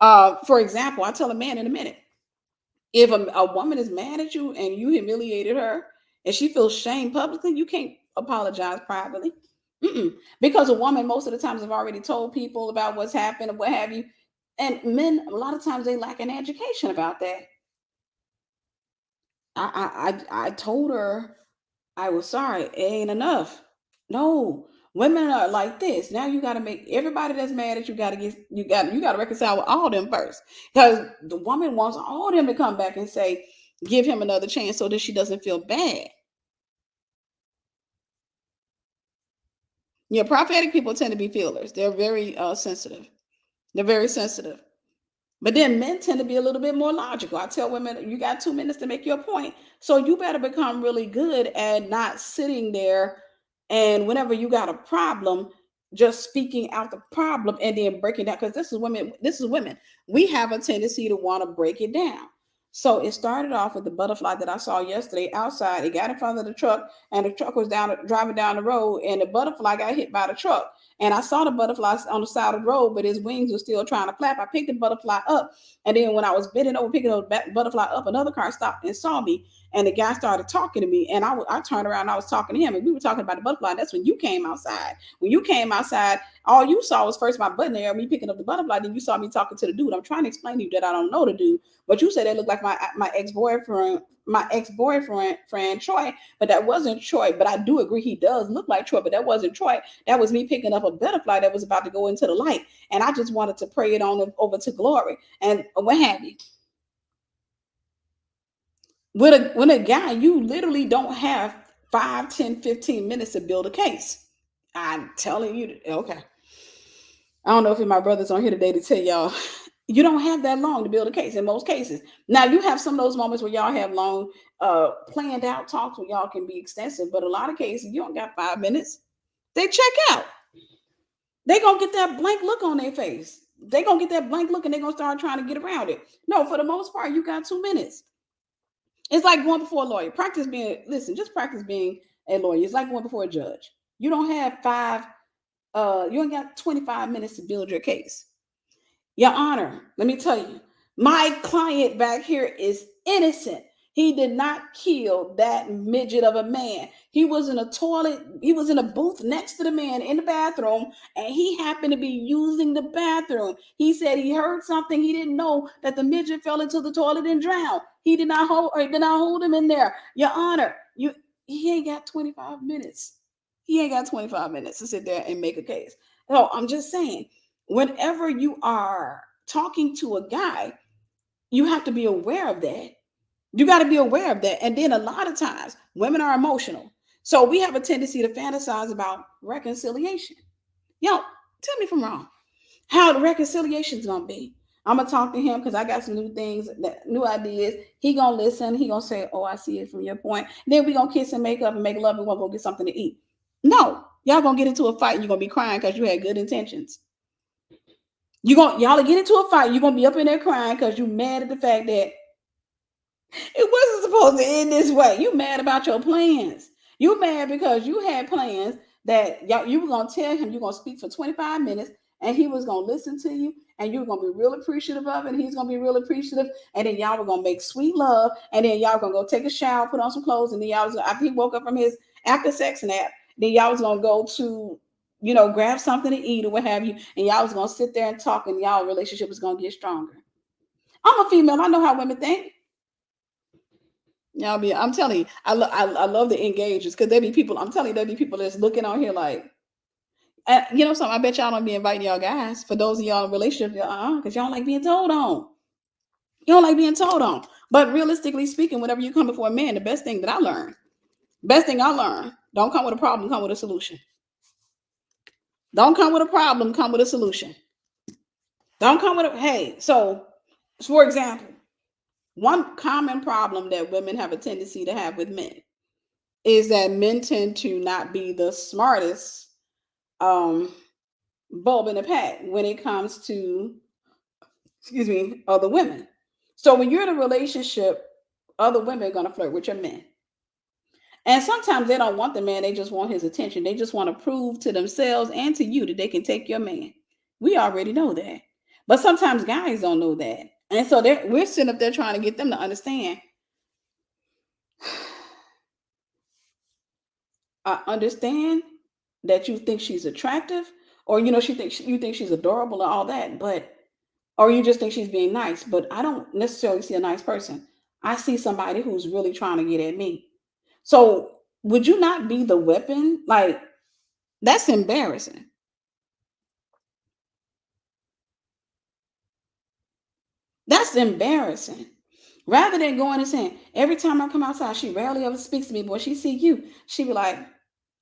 For example, I tell a man in a minute, if a woman is mad at you and you humiliated her and she feels shame publicly, you can't apologize privately. Because a woman, most of the times, have already told people about what's happened or what have you. And men, a lot of times, they lack an education about that. I told her I was sorry. It ain't enough. No, women are like this. Now you got to make everybody that's mad at you got to get you got to reconcile with all them first, because the woman wants all them to come back and say, give him another chance so that she doesn't feel bad. Yeah, prophetic people tend to be feelers. They're very sensitive. They're very sensitive. But then men tend to be a little bit more logical. I tell women, you got 2 minutes to make your point. So you better become really good at not sitting there and whenever you got a problem, just speaking out the problem and then breaking down. Because this is women. We have a tendency to want to break it down. So it started off with the butterfly that I saw yesterday outside. It got in front of the truck, and the truck was down driving down the road, and the butterfly got hit by the truck. And I saw the butterfly on the side of the road, but his wings were still trying to flap. I picked the butterfly up, and then when I was bending over picking the butterfly up, another car stopped and saw me. And the guy started talking to me, and I turned around and I was talking to him, and we were talking about the butterfly. And that's when you came outside. When you came outside, all you saw was first my button there, me picking up the butterfly. Then you saw me talking to the dude. I'm trying to explain to you that I don't know the dude, but you said it looked like my ex-boyfriend friend Troy, but that wasn't Troy. But I do agree he does look like Troy, but that wasn't Troy. That was me picking up a butterfly that was about to go into the light, and I just wanted to pray it on over to glory and what have you. With a guy, you literally don't have 5, 10, 15 minutes to build a case. I'm telling you, okay. I don't know if my brother's on here today to tell y'all, you don't have that long to build a case in most cases. Now you have some of those moments where y'all have long, planned out talks where y'all can be extensive, but a lot of cases you don't got 5 minutes. They check out. They gonna get that blank look on their face. They gonna get that blank look and they gonna start trying to get around it. No, for the most part, you got 2 minutes. It's like going before a lawyer. Just practice being a lawyer. It's like going before a judge. You don't have you only got 25 minutes to build your case. Your Honor, let me tell you, my client back here is innocent. He did not kill that midget of a man. He was in a toilet, he was in a booth next to the man in the bathroom, and he happened to be using the bathroom. He said he heard something. He didn't know that the midget fell into the toilet and drowned. He did not hold him in there. Your Honor, he ain't got 25 minutes. He ain't got 25 minutes to sit there and make a case. So I'm just saying, whenever you are talking to a guy, you have to be aware of that. You got to be aware of that. And then a lot of times, women are emotional. So we have a tendency to fantasize about reconciliation. Yo, tell me if I'm wrong. How the reconciliation is going to be. I'm going to talk to him because I got some new things, new ideas. He going to listen. He going to say, oh, I see it from your point. Then we going to kiss and make up and make love and we're going to go get something to eat. No, y'all going to get into a fight and you're going to be crying because you had good intentions. Y'all get into a fight. You're gonna be up in there crying because you mad at the fact that it wasn't supposed to end this way. You mad about your plans. You mad because you had plans that you were gonna tell him you're gonna speak for 25 minutes and he was gonna listen to you and you were gonna be real appreciative of it and he's gonna be real appreciative and then y'all were gonna make sweet love and then y'all gonna go take a shower, put on some clothes, and then y'all was after he woke up from his after sex nap, then y'all was gonna go to grab something to eat or what have you, and y'all was gonna sit there and talk, and y'all relationship was gonna get stronger. I'm a female. I know how women think. I'm telling you, I love the engagers because there be people. I'm telling you, there be people that's looking on here like, something. I bet y'all don't be inviting y'all guys. For those of y'all in relationships, because y'all don't like being told on. You don't like being told on. But realistically speaking, whenever you come before a man, the best thing I learned, don't come with a problem, come with a solution. Don't come with a problem, come with a solution. Don't come with a hey. So, for example, one common problem that women have a tendency to have with men is that men tend to not be the smartest um, bulb in the pack when it comes to, excuse me, other women. So when you're in a relationship, other women are going to flirt with your men. And sometimes they don't want the man, they just want his attention. They just want to prove to themselves and to you that they can take your man. We already know that. But sometimes guys don't know that. And so we're sitting up there trying to get them to understand. I understand that you think she's attractive, or you think she's adorable and all that, but or you just think she's being nice. But I don't necessarily see a nice person. I see somebody who's really trying to get at me. So would you not be the weapon? Like, that's embarrassing. That's embarrassing. Rather than going and saying, every time I come outside, she rarely ever speaks to me. Boy, she see you, she be like,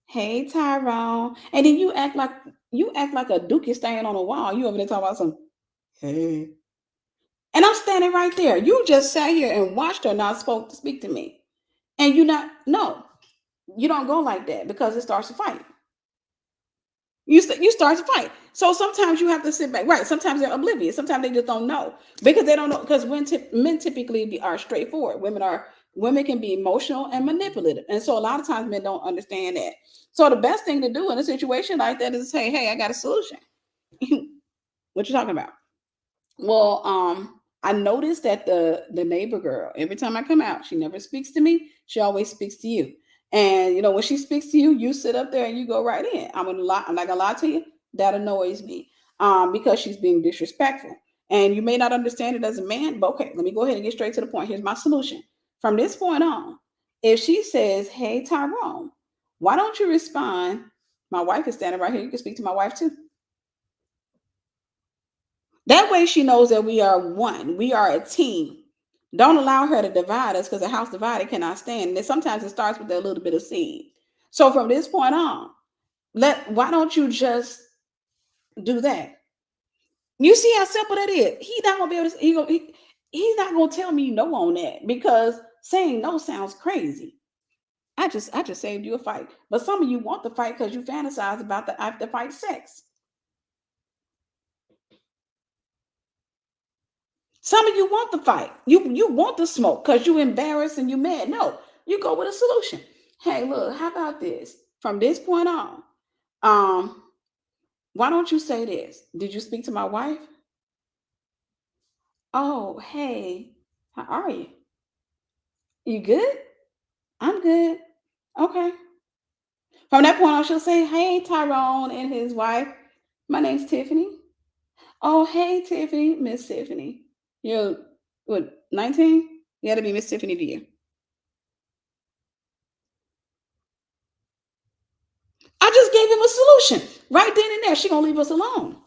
"Hey, Tyrone," and then you act like a dookie staying on a wall. You over there talking about some, hey. And I'm standing right there. You just sat here and watched her not spoke to speak to me. And you not, no, you don't go like that because it starts to fight. You start to fight. So sometimes you have to sit back. Right. Sometimes they're oblivious. Sometimes they just don't know because they don't know. Because men typically are straightforward. Women can be emotional and manipulative, and so a lot of times men don't understand that. So the best thing to do in a situation like that is say, "Hey, I got a solution." What you talking about? Well, I noticed that the neighbor girl, every time I come out, she never speaks to me. She always speaks to you. And you know, when she speaks to you, you sit up there and you go right in. I'm not gonna lie to you. That annoys me. Because she's being disrespectful. And you may not understand it as a man, but okay, let me go ahead and get straight to the point. Here's my solution. From this point on, if she says, "Hey Tyrone, why don't you respond?" My wife is standing right here. You can speak to my wife too. That way she knows that we are one. We are a team. Don't allow her to divide us because a house divided cannot stand. And then sometimes it starts with a little bit of seed. So from this point on, why don't you just do that? You see how simple that is. He's not gonna be able to he's not gonna tell me no on that because saying no sounds crazy. I just saved you a fight. But some of you want the fight because you fantasize about the after fight sex. Some of you want the fight. You want the smoke because you embarrassed and you mad. No, you go with a solution. Hey, look, how about this? From this point on, um, why don't you say this? Did you speak to my wife? Oh, hey, how are you? You good? I'm good. Okay. From that point on, she'll say, "Hey, Tyrone and his wife. My name's Tiffany." Oh, hey, Tiffany, Miss Tiffany. You're what, 19? You got to be Miss Tiffany to you. I just gave him a solution right then and there. She gonna leave us alone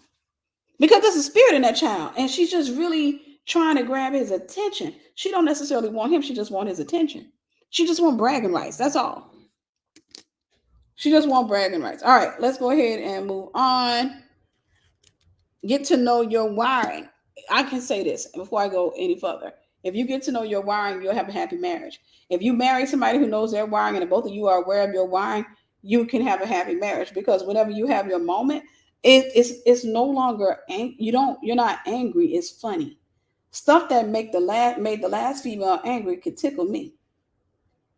because there's a spirit in that child, and she's just really trying to grab his attention. She don't necessarily want him. She just want his attention. She just want bragging rights. That's all. She just want bragging rights. All right, let's go ahead and move on. Get to know your wiring. I can say this before I go any further. If you get to know your wiring, you'll have a happy marriage. If you marry somebody who knows their wiring and both of you are aware of your wiring, you can have a happy marriage because whenever you have your moment, it's no longer you're not angry. It's funny. Stuff that made the last female angry could tickle me.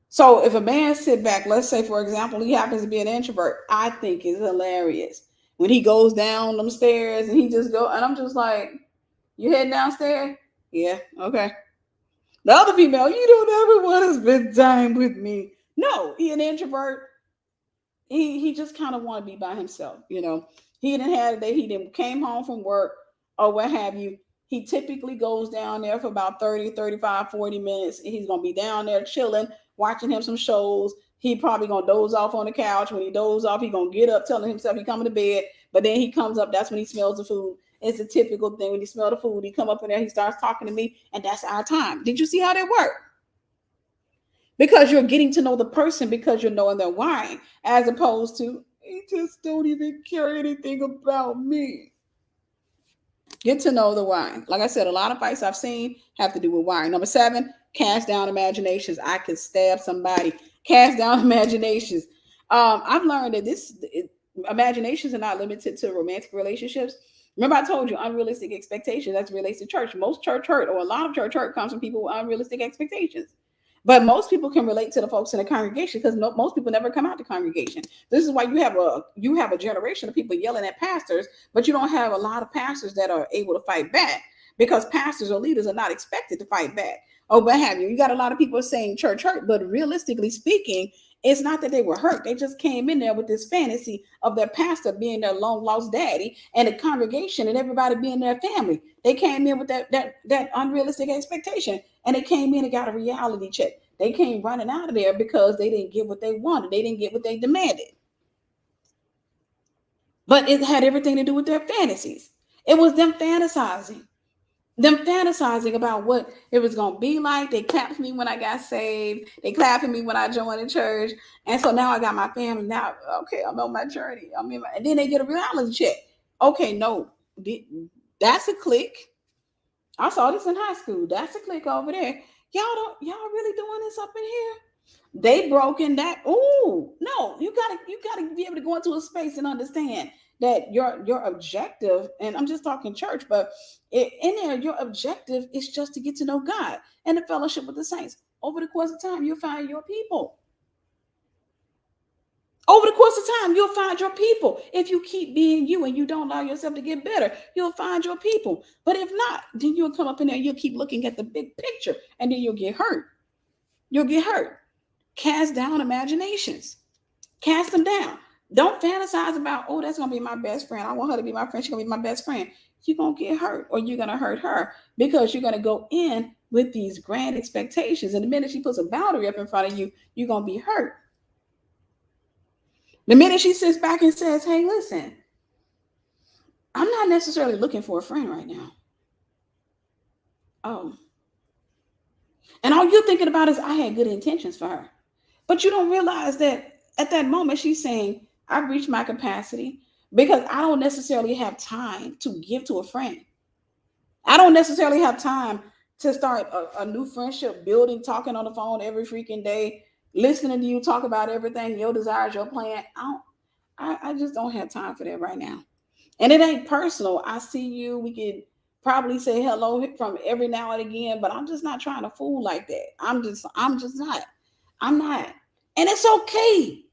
So if a man sit back, let's say for example, he happens to be an introvert, I think it's hilarious when he goes down them stairs and he just go, and I'm just like, "You heading downstairs?" "Yeah, okay." The other female, "You don't ever want to spend time with me." No, he an introvert. He just kind of want to be by himself, you know. He didn't have a day, he didn't came home from work or what have you. He typically goes down there for about 30, 35, 40 minutes. He's gonna be down there chilling, watching him some shows. He probably gonna doze off on the couch. When he doze off, he gonna get up telling himself he coming to bed, but then he comes up, that's when he smells the food. It's a typical thing. When he smell the food, he come up in there, he starts talking to me, and that's our time. Did you see how that worked? Because you're getting to know the person because you're knowing their why, as opposed to he just don't even care anything about me. Get to know the why. Like I said, a lot of fights I've seen have to do with why. Number 7, cast down imaginations. I could stab somebody. Cast down imaginations. I've learned that imaginations are not limited to romantic relationships. Remember, I told you unrealistic expectations. That's relates to church. Most church hurt, or a lot of church hurt, comes from people with unrealistic expectations. But most people can relate to the folks in the congregation because most people never come out to congregation. This is why you have a generation of people yelling at pastors, but you don't have a lot of pastors that are able to fight back because pastors or leaders are not expected to fight back or what have you. You got a lot of people saying church hurt, but realistically speaking, it's not that they were hurt. They just came in there with this fantasy of their pastor being their long lost daddy and the congregation and everybody being their family. They came in with that unrealistic expectation, and they came in and got a reality check. They came running out of there because they didn't get what they wanted. They didn't get what they demanded. But it had everything to do with their fantasies. It was them fantasizing about what it was going to be like. They clapped for me when I got saved. They clapped for me when I joined the church. And so now I got my family. Now, okay, I'm on my journey. And then they get a reality check. Okay, no, that's a click. I saw this in high school. That's a clique over there. Y'all really doing this up in here? They broken that. Oh no, you gotta be able to go into a space and understand that your objective, and I'm just talking church, but in there, your objective is just to get to know God and the fellowship with the saints. Over the course of time, you'll find your people. Over the course of time, you'll find your people. If you keep being you and you don't allow yourself to get better, you'll find your people. But if not, then you'll come up in there, you'll keep looking at the big picture, and then you'll get hurt. You'll get hurt. Cast down imaginations. Cast them down. Don't fantasize about, oh, that's gonna be my best friend. I want her to be my friend. She's gonna be my best friend. You're gonna get hurt, or you're gonna hurt her because you're gonna go in with these grand expectations. And the minute she puts a boundary up in front of you, you're gonna be hurt. The minute she sits back and says, hey, listen, I'm not necessarily looking for a friend right now. Oh. And all you're thinking about is I had good intentions for her. But you don't realize that at that moment she's saying, I've reached my capacity because I don't necessarily have time to give to a friend. I don't necessarily have time to start a new friendship building, talking on the phone every freaking day, listening to you talk about everything, your desires, your plan. I just don't have time for that right now. And it ain't personal. I see you. We can probably say hello from every now and again, but I'm just not trying to fool like that. I'm just not. I'm not. And it's okay.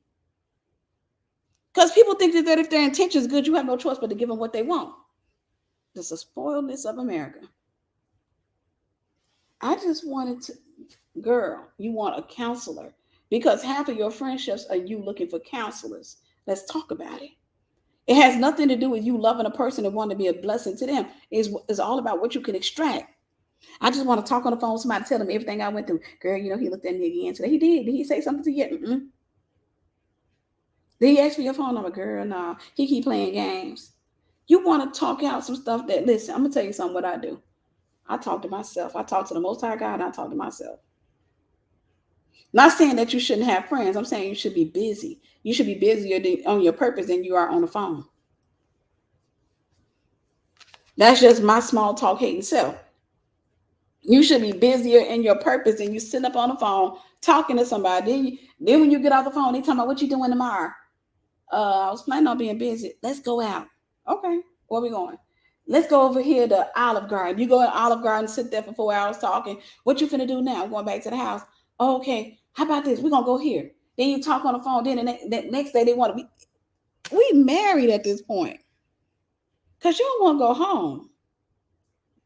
Because people think that if their intention is good, you have no choice but to give them what they want. This is spoiledness of America. I just wanted to, girl, you want a counselor because half of your friendships are you looking for counselors. Let's talk about it. It has nothing to do with you loving a person and wanting to be a blessing to them. It's all about what you can extract. I just want to talk on the phone with somebody, tell them everything I went through. Girl, he looked at me again today. He did. Did he say something to you? Mm-mm. Did he ask for your phone number? Girl, no. He keep playing games. You want to talk out some stuff that, listen, I'm going to tell you something what I do. I talk to myself. I talk to the Most High God, and I talk to myself. Not saying that you shouldn't have friends. I'm saying you should be busy. You should be busier on your purpose than you are on the phone. That's just my small talk hating self. You should be busier in your purpose than you sitting up on the phone talking to somebody. Then when you get off the phone, they talking about what you doing tomorrow. I was planning on being busy. Let's go out. Okay, where we going? Let's go over here to Olive Garden. You go in Olive Garden, sit there for 4 hours talking. What you finna do now? I'm going back to the house. Oh, okay, how about this? We're gonna go here. Then you talk on the phone. Then the next day they want to be. We married at this point because you don't want to go home.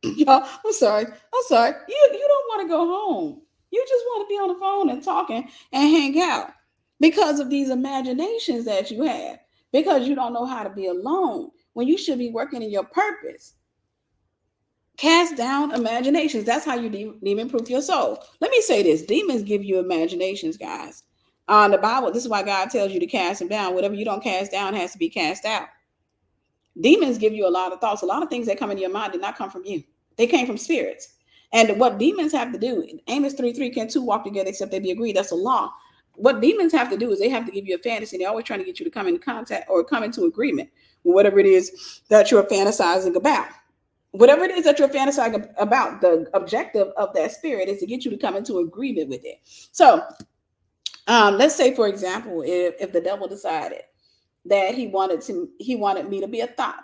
Y'all, I'm sorry. I'm sorry. You don't want to go home. You just want to be on the phone and talking and hang out because of these imaginations that you have. Because you don't know how to be alone when you should be working in your purpose. Cast down imaginations. That's how you demon proof your soul. Let me say this: demons give you imaginations, guys. The Bible. This is why God tells you to cast them down. Whatever you don't cast down has to be cast out. Demons give you a lot of thoughts. A lot of things that come into your mind did not come from you. They came from spirits. And what demons have to do, Amos 3:3, can two walk together except they be agreed? That's a law. What demons have to do is they have to give you a fantasy. They're always trying to get you to come into contact or come into agreement with whatever it is that you're fantasizing about. Whatever it is that you're fantasizing about, the objective of that spirit is to get you to come into agreement with it. So let's say, for example, if the devil decided that he wanted me to be a thought,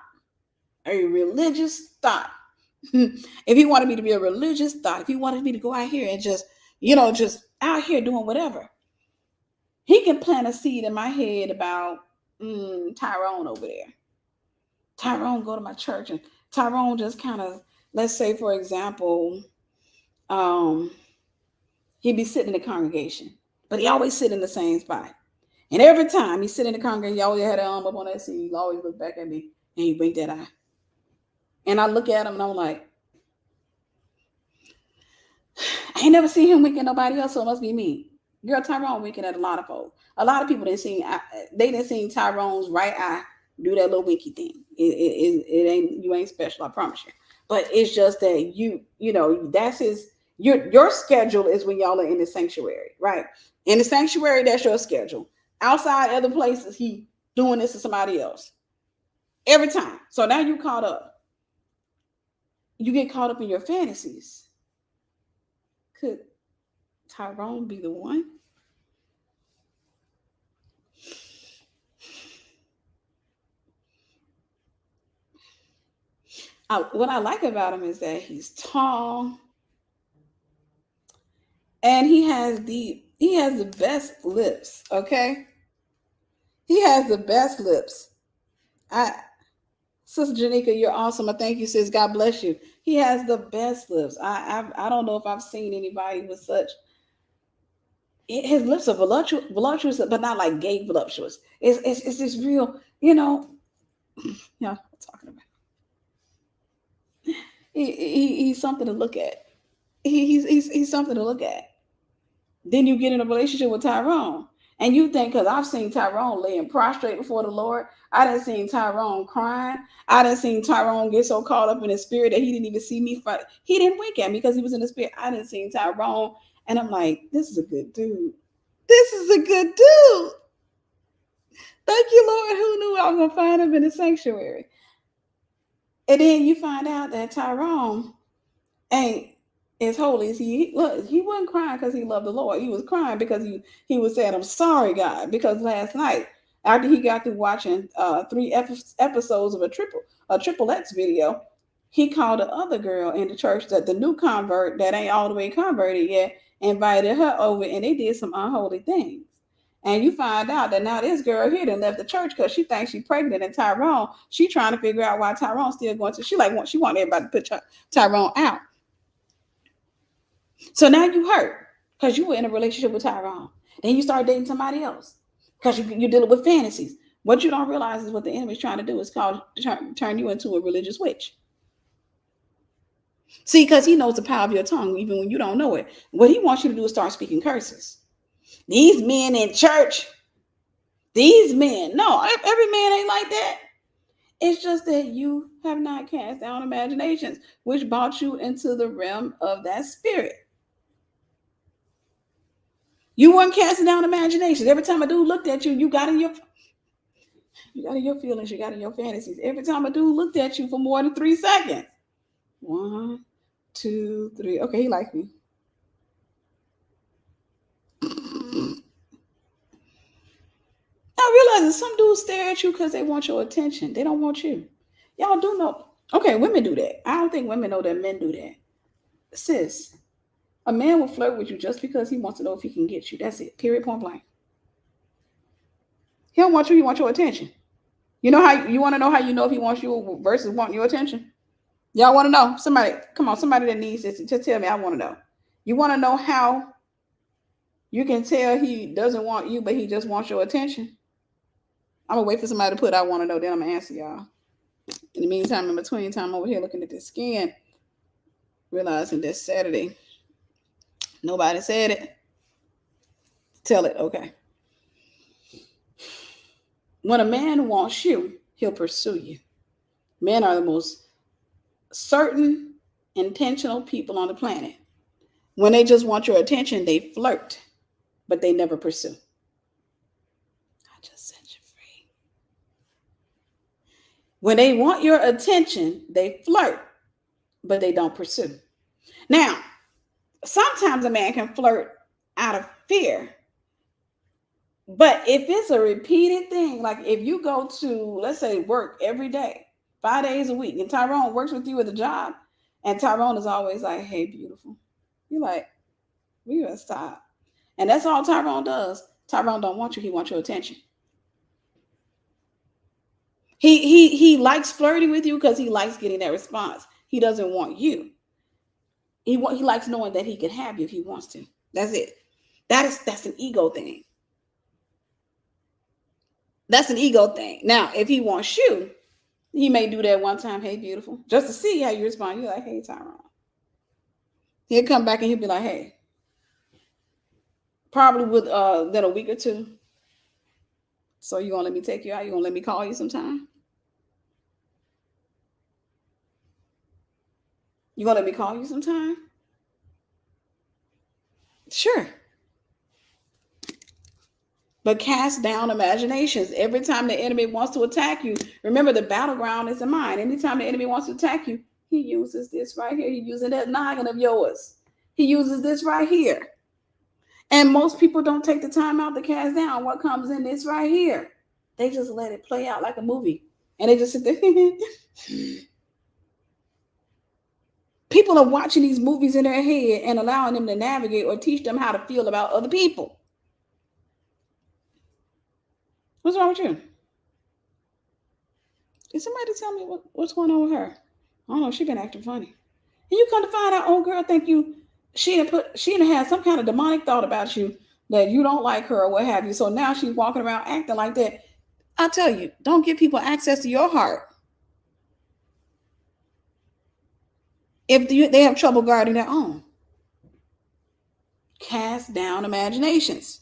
a religious thought. If he wanted me to be a religious thought, if he wanted me to go out here and just out here doing whatever, he can plant a seed in my head about Tyrone over there. Tyrone go to my church, and Tyrone just kind of, let's say, for example, he'd be sitting in the congregation, but he always sit in the same spot. And every time he sit in the congregation, he always had an arm up on that seat. He always look back at me and he winked that eye. And I look at him and I'm like, I ain't never seen him winking at nobody else, so it must be me. Girl, Tyrone winking at a lot of folks. A lot of people didn't see Tyrone's right eye do that little winky thing. It ain't, you ain't special, I promise you. But it's just that that's your schedule is when y'all are in the sanctuary, right? In the sanctuary, that's your schedule. Outside other places, he doing this to somebody else every time. So now you caught up. You get caught up in your fantasies. Could Tyrone be the one? What I like about him is that he's tall and he has the best lips. Okay, he has the best lips. I Sister Janika, you're awesome. I thank you, sis. God bless you. He has the best lips. I don't know if I've seen anybody with such. His lips are voluptuous, but not like gay voluptuous. It's this real, yeah, I'm talking about. He's something to look at. He's something to look at. Then you get in a relationship with Tyrone. And you think, because I've seen Tyrone laying prostrate before the Lord. I didn't see Tyrone crying. I didn't see Tyrone get so caught up in the spirit that he didn't even see me fight. He didn't wink at me because he was in the spirit. I didn't see Tyrone. And I'm like, this is a good dude. This is a good dude. Thank you, Lord. Who knew I was going to find him in the sanctuary? And then you find out that Tyrone ain't as holy as he was. He wasn't crying because he loved the Lord. He was crying because he was saying, I'm sorry, God, because last night, after he got through watching three episodes of a triple X video, he called the other girl in the church, that the new convert that ain't all the way converted yet, invited her over, and they did some unholy things. And you find out that now this girl here done left the church because she thinks she's pregnant, and Tyrone, she trying to figure out why Tyrone's still going to. She want everybody to put Tyrone out. So now you hurt because you were in a relationship with Tyrone. Then you start dating somebody else because you're dealing with fantasies. What you don't realize is what the enemy's trying to do is turn you into a religious witch. See, because he knows the power of your tongue, even when you don't know it. What he wants you to do is start speaking curses. These men in church, these men, no, every man ain't like that. It's just that you have not cast down imaginations, which brought you into the realm of that spirit. You weren't casting down imaginations. Every time a dude looked at you, you got in your feelings, you got in your fantasies. Every time a dude looked at you for more than 3 seconds. 1, 2, 3. Okay, he liked me. I realize that some dudes stare at you because they want your attention. They don't want you. Y'all do know. Okay, women do that. I don't think women know that men do that. Sis, a man will flirt with you just because he wants to know if he can get you. That's it. Period. Point blank. He don't want you. He wants your attention. You know how you want to know how you know if he wants you versus wanting your attention? Y'all want to know? Somebody, come on, somebody that needs this, just tell me. I want to know. You want to know how you can tell he doesn't want you, but he just wants your attention? I'm gonna wait for somebody to put I want to know, then I'm gonna answer y'all. In the meantime, in between time, I'm over here looking at this skin, realizing this Saturday. Nobody said it. Tell it, okay. When a man wants you, he'll pursue you. Men are the most certain, intentional people on the planet. When they just want your attention, they flirt, but they never pursue. I just set you free. When they want your attention, they flirt, but they don't pursue. Now, sometimes a man can flirt out of fear. But if it's a repeated thing, like if you go to, let's say, work every day, 5 days a week, and Tyrone works with you at the job, and Tyrone is always like, hey, beautiful. You're like, we gotta stop. And that's all Tyrone does. Tyrone don't want you, he wants your attention. He likes flirting with you because he likes getting that response. He doesn't want you. He likes knowing that he can have you if he wants to. That's it. That's an ego thing. That's an ego thing. Now, if he wants you, he may do that one time, hey, beautiful, just to see how you respond. You're like, hey, Tyrone. He'll come back and he'll be like, hey. Probably with then a week or two. So you gonna let me take you out? You gonna let me call you sometime? You gonna let me call you sometime? Sure. But cast down imaginations. Every time the enemy wants to attack you, remember the battleground is the mind. Anytime the enemy wants to attack you, He uses this right here. He using that noggin of yours. He uses this right here. And most people don't take the time out to cast down what comes in this right here. They just let it play out like a movie. And they just sit there. People are watching these movies in their head and allowing them to navigate or teach them how to feel about other people. What's wrong with you? Did somebody tell me what's going on with her? I don't know. She been acting funny. And you come to find out, old girl, think you she done had some kind of demonic thought about you that you don't like her or what have you. So now she's walking around acting like that. I tell you, don't give people access to your heart. If they have trouble guarding their own, cast down imaginations.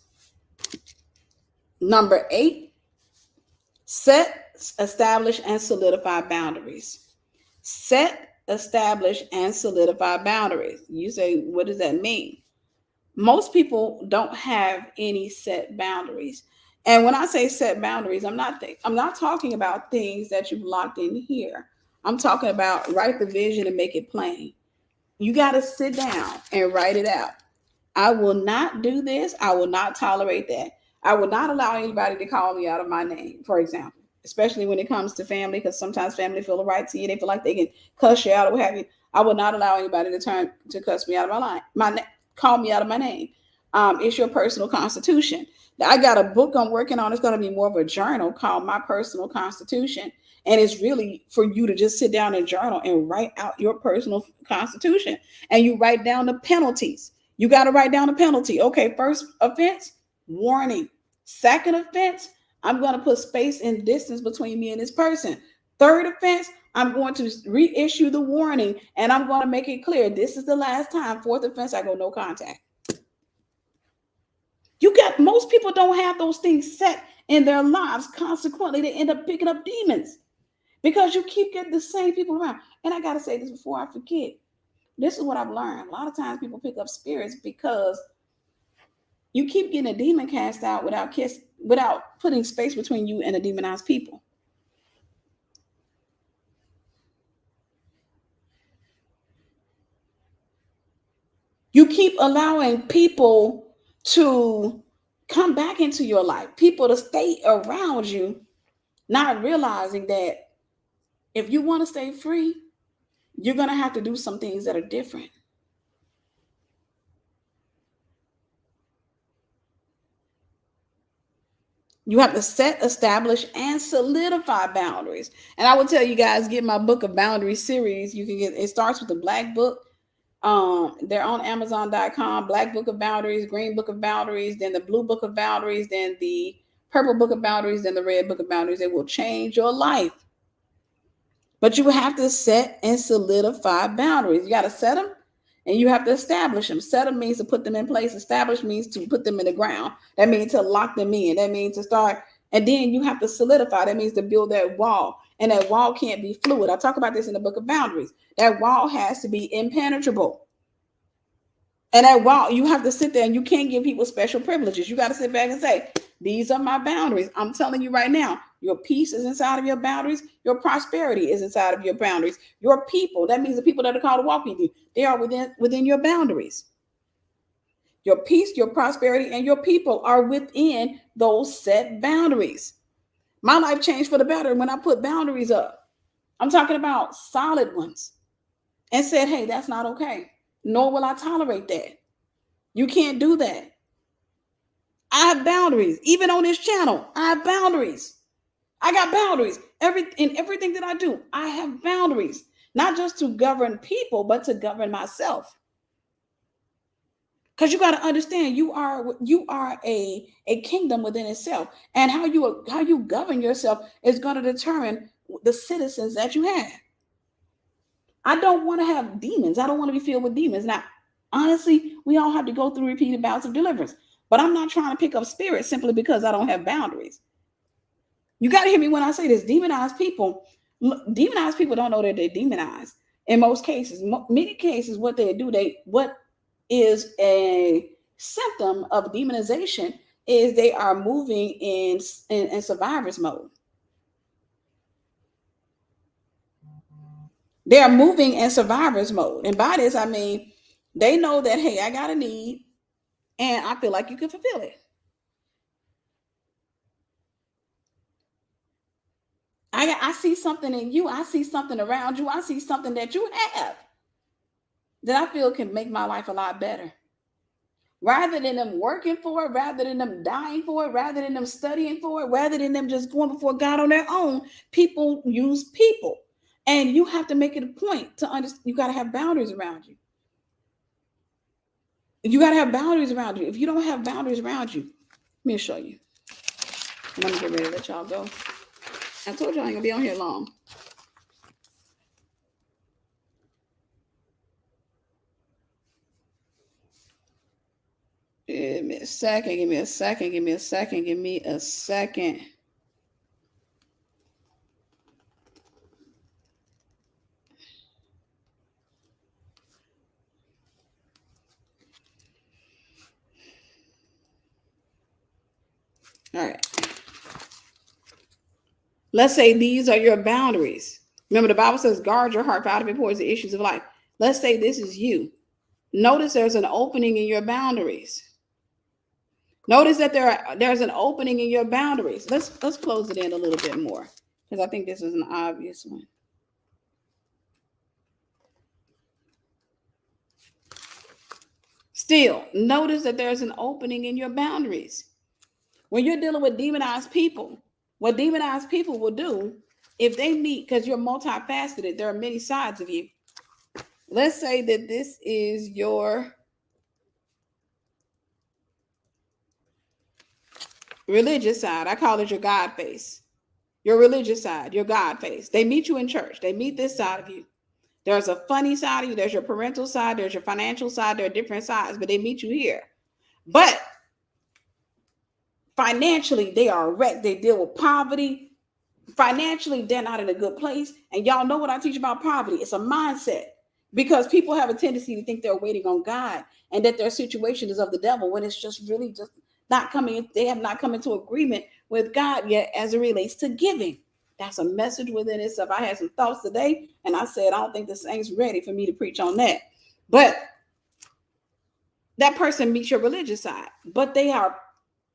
Number 8, set, establish, and solidify boundaries. Set, establish, and solidify boundaries. You say, what does that mean? Most people don't have any set boundaries. And when I say set boundaries, I'm not talking about things that you've locked in here. I'm talking about write the vision and make it plain. You got to sit down and write it out. I will not do this. I will not tolerate that. I will not allow anybody to call me out of my name, for example, especially when it comes to family, because sometimes family feel the right to you. They feel like they can cuss you out or what have you. I will not allow anybody to cuss me out of call me out of my name. It's your personal constitution. I got a book I'm working on. It's going to be more of a journal called My Personal Constitution. And it's really for you to just sit down and journal and write out your personal constitution. And you write down the penalties. You got to write down a penalty. Okay, first offense, warning. Second offense, I'm going to put space and distance between me and this person. Third offense, I'm going to reissue the warning and I'm going to make it clear this is the last time. Fourth offense, I go no contact. Most people don't have those things set in their lives. Consequently, they end up picking up demons because you keep getting the same people around. And I got to say this before I forget. This is what I've learned. A lot of times people pick up spirits because you keep getting a demon cast out without putting space between you and the demonized people. You keep allowing people to come back into your life, people to stay around you, not realizing that if you want to stay free, you're going to have to do some things that are different. You have to set, establish, and solidify boundaries. And I will tell you guys, get my book of boundaries series. You can get it. Starts with the black book. They're on Amazon.com. Black book of boundaries, green book of boundaries, then the blue book of boundaries, then the purple book of boundaries, then the red book of boundaries. It will change your life. But you have to set and solidify boundaries. You got to set them and you have to establish them. Set them means to put them in place. Establish means to put them in the ground. That means to lock them in. That means to start. And then you have to solidify. That means to build that wall. And that wall can't be fluid. I talk about this in the book of boundaries. That wall has to be impenetrable. And that wall, you have to sit there and you can't give people special privileges. You got to sit back and say, these are my boundaries. I'm telling you right now, your peace is inside of your boundaries. Your prosperity is inside of your boundaries. Your people, that means the people that are called to walk with you, they are within your boundaries. Your peace, your prosperity, and your people are within those set boundaries. My life changed for the better when I put boundaries up. I'm talking about solid ones. And said, hey, that's not okay. Nor will I tolerate that. You can't do that. I have boundaries. Even on this channel, I have boundaries. I got boundaries. In everything that I do, I have boundaries. Not just to govern people, but to govern myself. Because you got to understand, you are a kingdom within itself. And how you govern yourself is going to determine the citizens that you have. I don't want to have demons. I don't want to be filled with demons. Now, honestly, we all have to go through repeated bouts of deliverance. But I'm not trying to pick up spirits simply because I don't have boundaries. You got to hear me when I say this. Demonized people don't know that they're demonized. In most cases, many cases, what they do, what is a symptom of demonization is they are moving in survivor's mode. They're moving in survivor's mode. And by this, I mean, they know that, hey, I got a need and I feel like you can fulfill it. I see something in you. I see something around you. I see something that you have that I feel can make my life a lot better. Rather than them working for it, rather than them dying for it, rather than them studying for it, rather than them just going before God on their own, people use people. And you have to make it a point to understand. You got to have boundaries around you. You got to have boundaries around you. If you don't have boundaries around you, let me show you. And I'm going to get ready to let y'all go. I told you I ain't going to be on here long. Give me a second. Give me a second. Give me a second. Give me a second. All right. Let's say these are your boundaries. Remember, the Bible says, guard your heart, for out of it pours the issues of life. Let's say this is you. Notice there's an opening in your boundaries. Notice that there's an opening in your boundaries. Let's close it in a little bit more, because I think this is an obvious one. Still, notice that there's an opening in your boundaries. When you're dealing with demonized people, what demonized people will do, if they meet, because you're multifaceted, there are many sides of you. Let's say that this is your religious side. I call it your God face. Your religious side, your God face. They meet you in church. They meet this side of you. There's a funny side of you. There's your parental side. There's your financial side. There are different sides, but they meet you here. But financially, they are wrecked. They deal with poverty. Financially, they're not in a good place. And y'all know what I teach about poverty. It's a mindset, because people have a tendency to think they're waiting on God and that their situation is of the devil, when it's just really just not coming. They have not come into agreement with God yet as it relates to giving. That's a message within itself. I had some thoughts today, and I said, I don't think the saints ready for me to preach on that. But that person meets your religious side, but they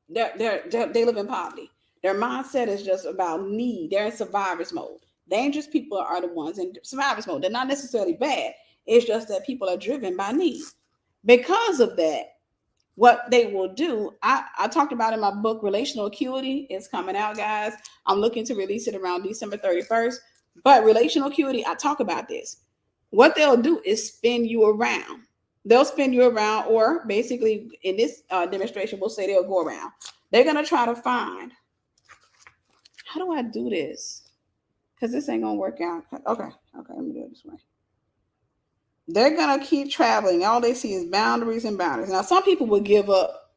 live in poverty. Their mindset is just about need. They're in survivor's mode. Dangerous people are the ones in survivor's mode. They're not necessarily bad. It's just that people are driven by need. Because of that, what they will do, I talked about in my book, Relational Acuity. It's coming out, guys. I'm looking to release it around December 31st. But relational acuity, I talk about this. What they'll do is spin you around. They'll spin you around, or basically in this demonstration, we'll say they'll go around. They're going to try to find, how do I do this? Because this ain't going to work out. Okay, let me do it this way. They're going to keep traveling. All they see is boundaries and boundaries. Now, some people will give up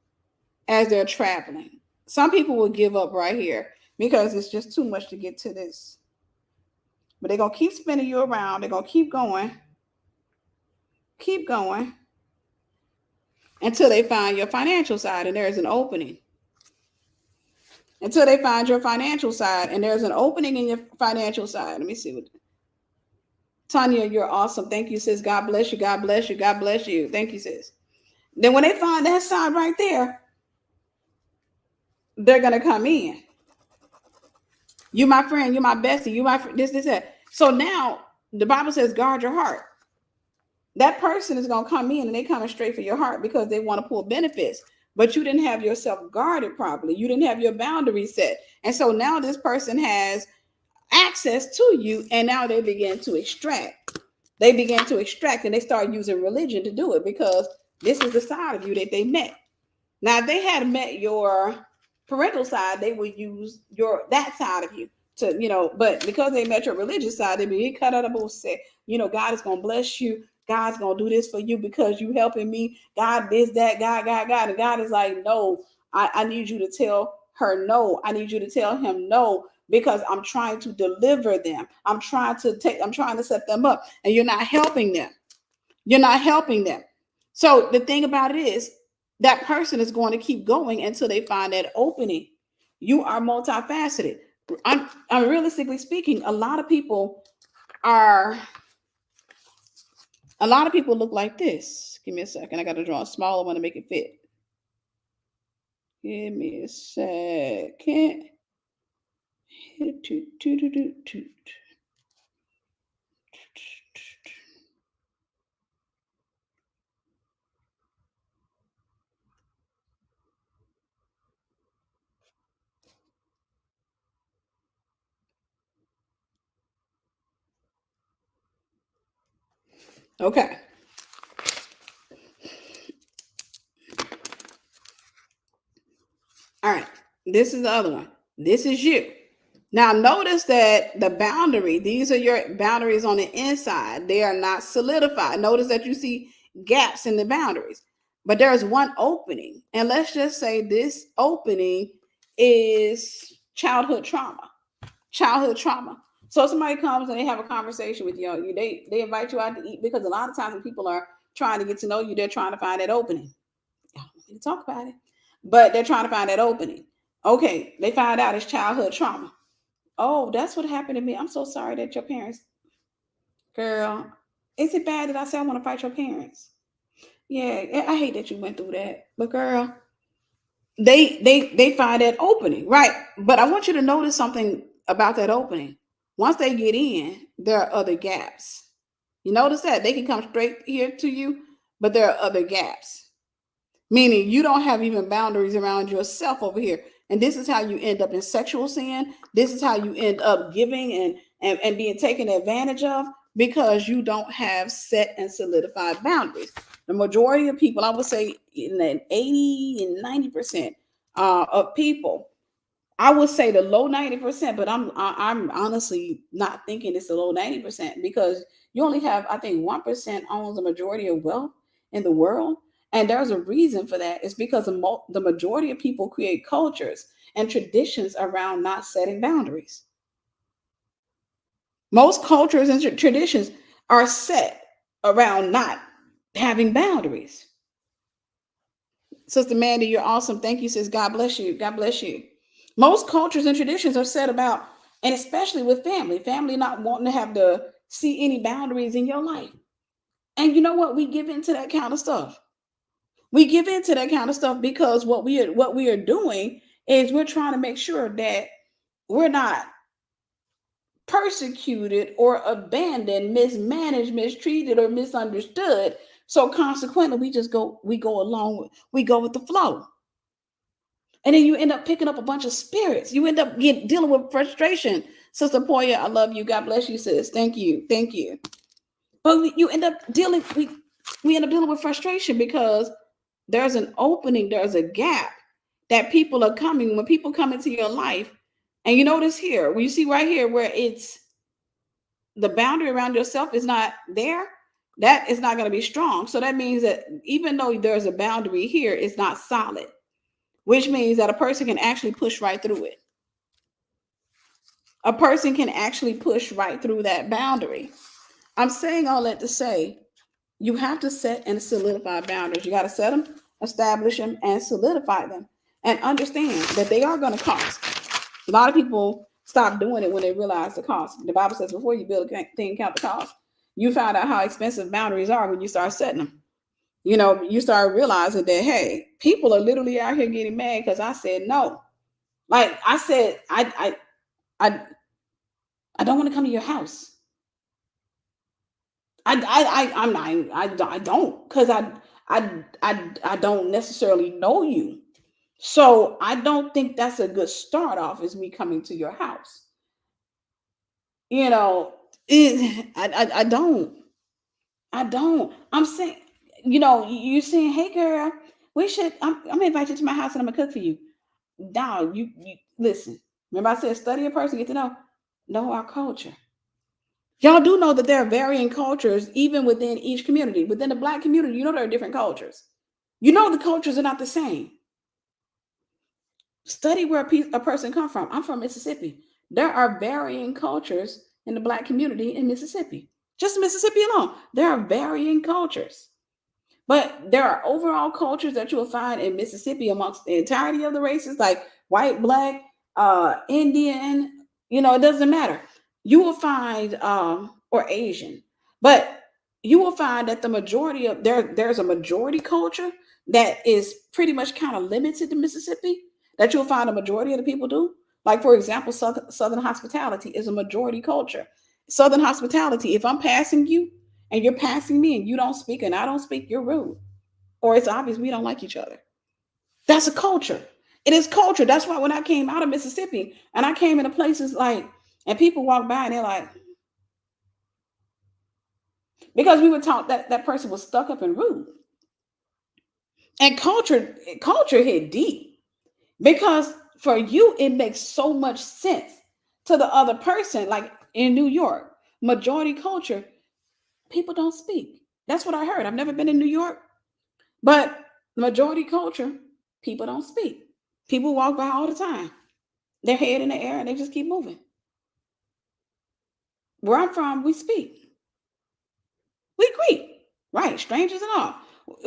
as they're traveling. Some people will give up right here because it's just too much to get to this. But they're going to keep spinning you around. They're going to keep going until they find your financial side and there's an opening. Until they find your financial side and there's an opening in your financial side. Let me see what. Tanya, you're awesome. Thank you, sis. God bless you. God bless you. God bless you. Thank you, sis. Then when they find that side right there, they're going to come in. You my friend, you my bestie, you my this, that. So now the Bible says, guard your heart. That person is going to come in and they coming straight for your heart because they want to pull benefits, but you didn't have yourself guarded properly. You didn't have your boundaries set. And so now this person has access to you, and now they begin to extract. They begin to extract, and they start using religion to do it, because this is the side of you that they met. Now, if they had met your parental side, they would use that side of you to, but because they met your religious side, they be cut out of both. Say, God is gonna bless you. God's gonna do this for you because you helping me. God this, that, God. And God is like, no, I need you to tell her no. I need you to tell him no, because I'm trying to deliver them. I'm trying to set them up, and you're not helping them. You're not helping them. So the thing about it is, that person is going to keep going until they find that opening. You are multifaceted. I'm realistically speaking, a lot of people are A lot of people look like this. Give me a second. I got to draw a smaller one to make it fit. Give me a second. Okay. All right. This is the other one. This is you. Now, notice that the boundary, these are your boundaries on the inside. They are not solidified. Notice that you see gaps in the boundaries, but there's one opening. And let's just say this opening is childhood trauma. Childhood trauma. So somebody comes and they have a conversation with you, they invite you out to eat because a lot of times when people are trying to get to know you, they're trying to find that opening. I don't want me to talk about it, but they're trying to find that opening. Okay, they find out it's childhood trauma. Oh, that's what happened to me. I'm so sorry that your parents, girl, is it bad that I say I want to fight your parents? Yeah, I hate that you went through that. But girl, they find that opening, right? But I want you to notice something about that opening. Once they get in, there are other gaps. You notice that they can come straight here to you, but there are other gaps. Meaning you don't have even boundaries around yourself over here. And this is how you end up in sexual sin. This is how you end up giving and being taken advantage of because you don't have set and solidified boundaries. The majority of people, I would say in an 80 and 90% of people, I would say the low 90%, but I'm honestly not thinking it's the low 90% because you only have, I think, 1% owns the majority of wealth in the world. And there's a reason for that. It's because the majority of people create cultures and traditions around not setting boundaries. Most cultures and traditions are set around not having boundaries. Sister Mandy, you're awesome. Thank you, sis. God bless you. God bless you. Most cultures and traditions are set about, and especially with family not wanting to have to see any boundaries in your life. And you know what? We give into that kind of stuff. We give into that kind of stuff because what we are doing is we're trying to make sure that we're not persecuted or abandoned, mismanaged, mistreated, or misunderstood. So consequently, we go with the flow. And then you end up picking up a bunch of spirits. You end up dealing with frustration. Sister Poya, I love you. God bless you, sis. Thank you. Thank you. But you end up we end up dealing with frustration because there's an opening, there's a gap that people are coming when people come into your life. And you notice here, when you see right here where it's the boundary around yourself is not there, that is not going to be strong. So that means that even though there's a boundary here, it's not solid, which means that a person can actually push right through it. A person can actually push right through that boundary. I'm saying all that to say you have to set and solidify boundaries. You got to set them, establish them, and solidify them, and understand that they are going to cost. A lot of people stop doing it when they realize the cost. The Bible says before you build a thing, count the cost. You find out how expensive boundaries are when you start setting them. You start realizing that, hey, people are literally out here getting mad because I said no. Like I said, I I don't want to come to your house. I don't because I don't necessarily know you. So I don't think that's a good start off is me coming to your house. You know, I don't. I don't. I'm saying, you saying, hey girl, I'm gonna invite you to my house and I'm gonna cook for you. No, you listen. Remember I said study a person, get to know our culture. Y'all do know that there are varying cultures even within each community. Within the Black community, there are different cultures. The cultures are not the same. Study where a person come from. I'm from Mississippi. There are varying cultures in the Black community in Mississippi. Just Mississippi alone, there are varying cultures. But there are overall cultures that you will find in Mississippi amongst the entirety of the races, like white, Black, Indian. It doesn't matter. You will find or Asian, but you will find that the majority of there's a majority culture that is pretty much kind of limited to Mississippi, that you'll find a majority of the people do. Like for example, Southern hospitality is a majority culture. Southern hospitality, if I'm passing you and you're passing me and you don't speak and I don't speak, you're rude. Or it's obvious we don't like each other. That's a culture. It is culture. That's why when I came out of Mississippi and I came into places like, and people walk by and they're like, because we were taught that that person was stuck up and rude. And culture hit deep because for you it makes so much sense. To the other person, like in New York, majority culture, people don't speak. That's what I heard. I've never been in New York, but majority culture, people don't speak. People walk by all the time, their head in the air, and they just keep moving. Where I'm from, we speak. We greet, right? Strangers and all.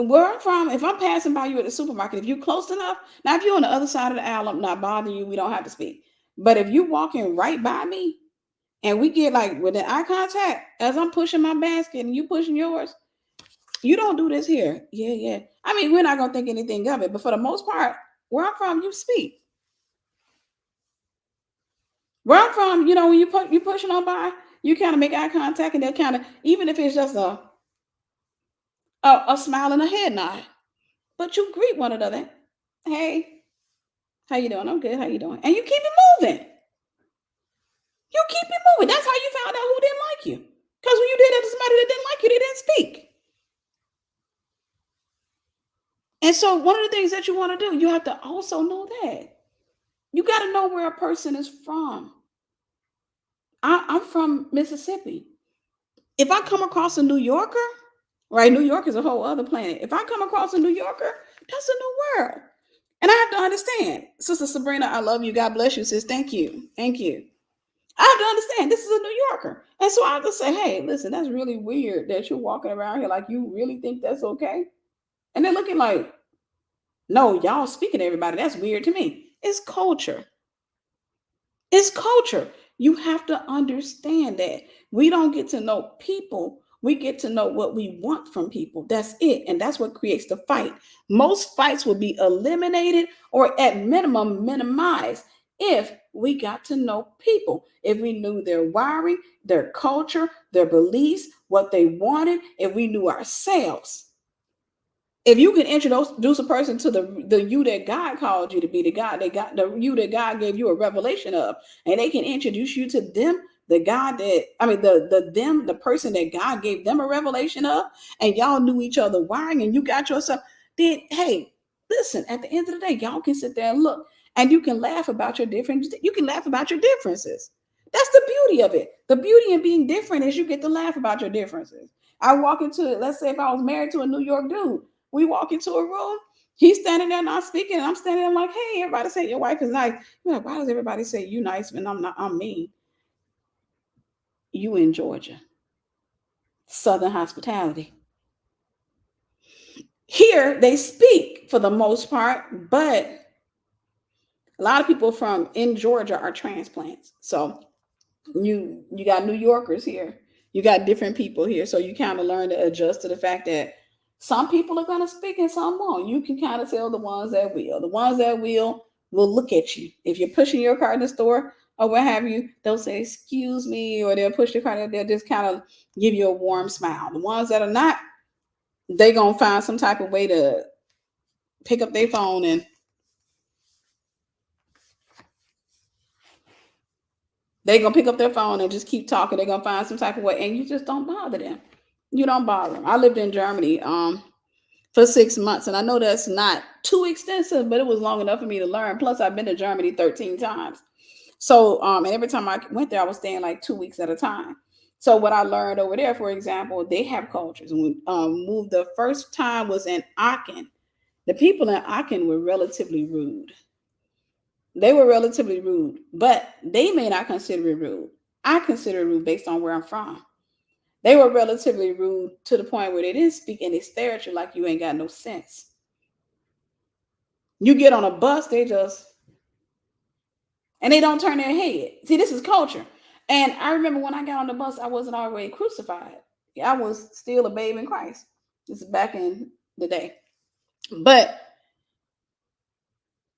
Where I'm from, if I'm passing by you at the supermarket, if you're close enough, now if you're on the other side of the aisle, I'm not bothering you. We don't have to speak. But if you walking right by me and we get like with the eye contact as I'm pushing my basket and you pushing yours, you don't do this here. Yeah, yeah. I mean, we're not gonna think anything of it, but for the most part, where I'm from, you speak. Where I'm from, when you pushing on by, you kind of make eye contact and they'll kind of, even if it's just a smile and a head nod. But you greet one another. Hey, how you doing? I'm good. How you doing? And you keep it moving. You keep it moving. That's how you found out who didn't like you. Because when you did that to somebody that didn't like you, they didn't speak. And so one of the things that you want to do, you have to also know that. You got to know where a person is from. I'm from Mississippi. If I come across a New Yorker, right? New York is a whole other planet. If I come across a New Yorker, that's a new world. And I have to understand. Sister Sabrina, I love you. God bless you, sis. Thank you. Thank you. I have to understand this is a New Yorker. And so I have to say, hey, listen, that's really weird that you're walking around here like you really think that's okay. And they're looking like, no, y'all speaking to everybody. That's weird to me. It's culture. It's culture. You have to understand that we don't get to know people. We get to know what we want from people. That's it. And that's what creates the fight. Most fights will be eliminated or at minimum minimized if we got to know people. If we knew their wiring, their culture, their beliefs, what they wanted, if we knew ourselves. If you can introduce a person to the you that God called you to be, the God that got the you that God gave you a revelation of, and they can introduce you to them, the God that I mean the person that God gave them a revelation of, and y'all knew each other wiring, and you got yourself. Then hey, listen. At the end of the day, y'all can sit there and look, and you can laugh about your different. You can laugh about your differences. That's the beauty of it. The beauty in being different is you get to laugh about your differences. I walk into, let's say if I was married to a New York dude, we walk into a room, he's standing there not speaking, and I'm standing there like, hey, everybody say your wife is nice. You're like, why does everybody say you nice when I'm not, I'm mean? You in Georgia. Southern hospitality. Here they speak for the most part, but a lot of people from in Georgia are transplants. So you got New Yorkers here. You got different people here. So you kind of learn to adjust to the fact that some people are gonna speak and some won't. You can kind of tell the ones that will. The ones that will look at you. If you're pushing your car in the store or what have you, they'll say, excuse me, or they'll push the car, they'll just kind of give you a warm smile. The ones that are not, they gonna find some type of way to pick up their phone and they gonna pick up their phone and just keep talking. They're gonna find some type of way, and you just don't bother them. You don't bother them. I lived in Germany for 6 months, and I know that's not too extensive, but it was long enough for me to learn. Plus, I've been to Germany 13 times. So, and every time I went there, I was staying like 2 weeks at a time. So, what I learned over there, for example, they have cultures. And we moved the first time was in Aachen. The people in Aachen were relatively rude. They were relatively rude, but they may not consider it rude. I consider it rude based on where I'm from. They were relatively rude to the point where they didn't speak and they stare at you like you ain't got no sense. You get on a bus, they just, and they don't turn their head. See, this is culture. And I remember when I got on the bus, I wasn't already crucified. I was still a babe in Christ. This is back in the day. But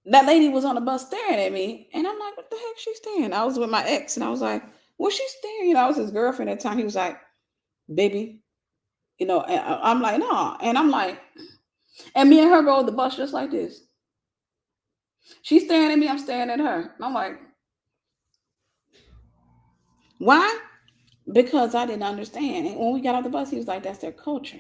that lady was on the bus staring at me, and I'm like, what the heck she staring? I was with my ex, and I was like, what's she staring? I was his girlfriend at the time. He was like, baby, and I'm like, no. And I'm like, and me and her rode the bus just like this. She's staring at me, I'm staring at her. I'm like, why? Because I didn't understand. And when we got off the bus, he was like, that's their culture.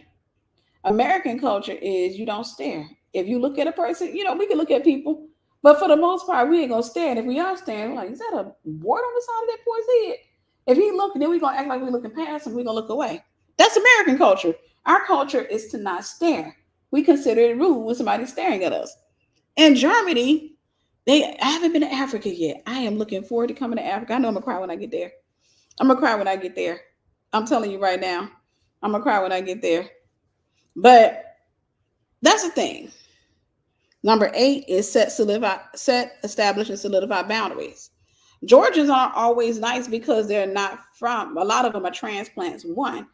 American culture is you don't stare. If you look at a person, we can look at people, but for the most part, we ain't gonna stare. And if we are staring, we're like, is that a wart on the side of that boy's head? If he look, then we're gonna act like we're looking past him, we're gonna look away. That's American culture. Our culture is to not stare. We consider it rude when somebody's staring at us. In Germany, I haven't been to Africa yet. I am looking forward to coming to Africa. I know I'm gonna cry when I get there. I'm gonna cry when I get there. I'm telling you right now, I'm gonna cry when I get there. But that's the thing. Number 8 is set, establish, and solidify boundaries. Georgians aren't always nice because they're not from. A lot of them are transplants. One,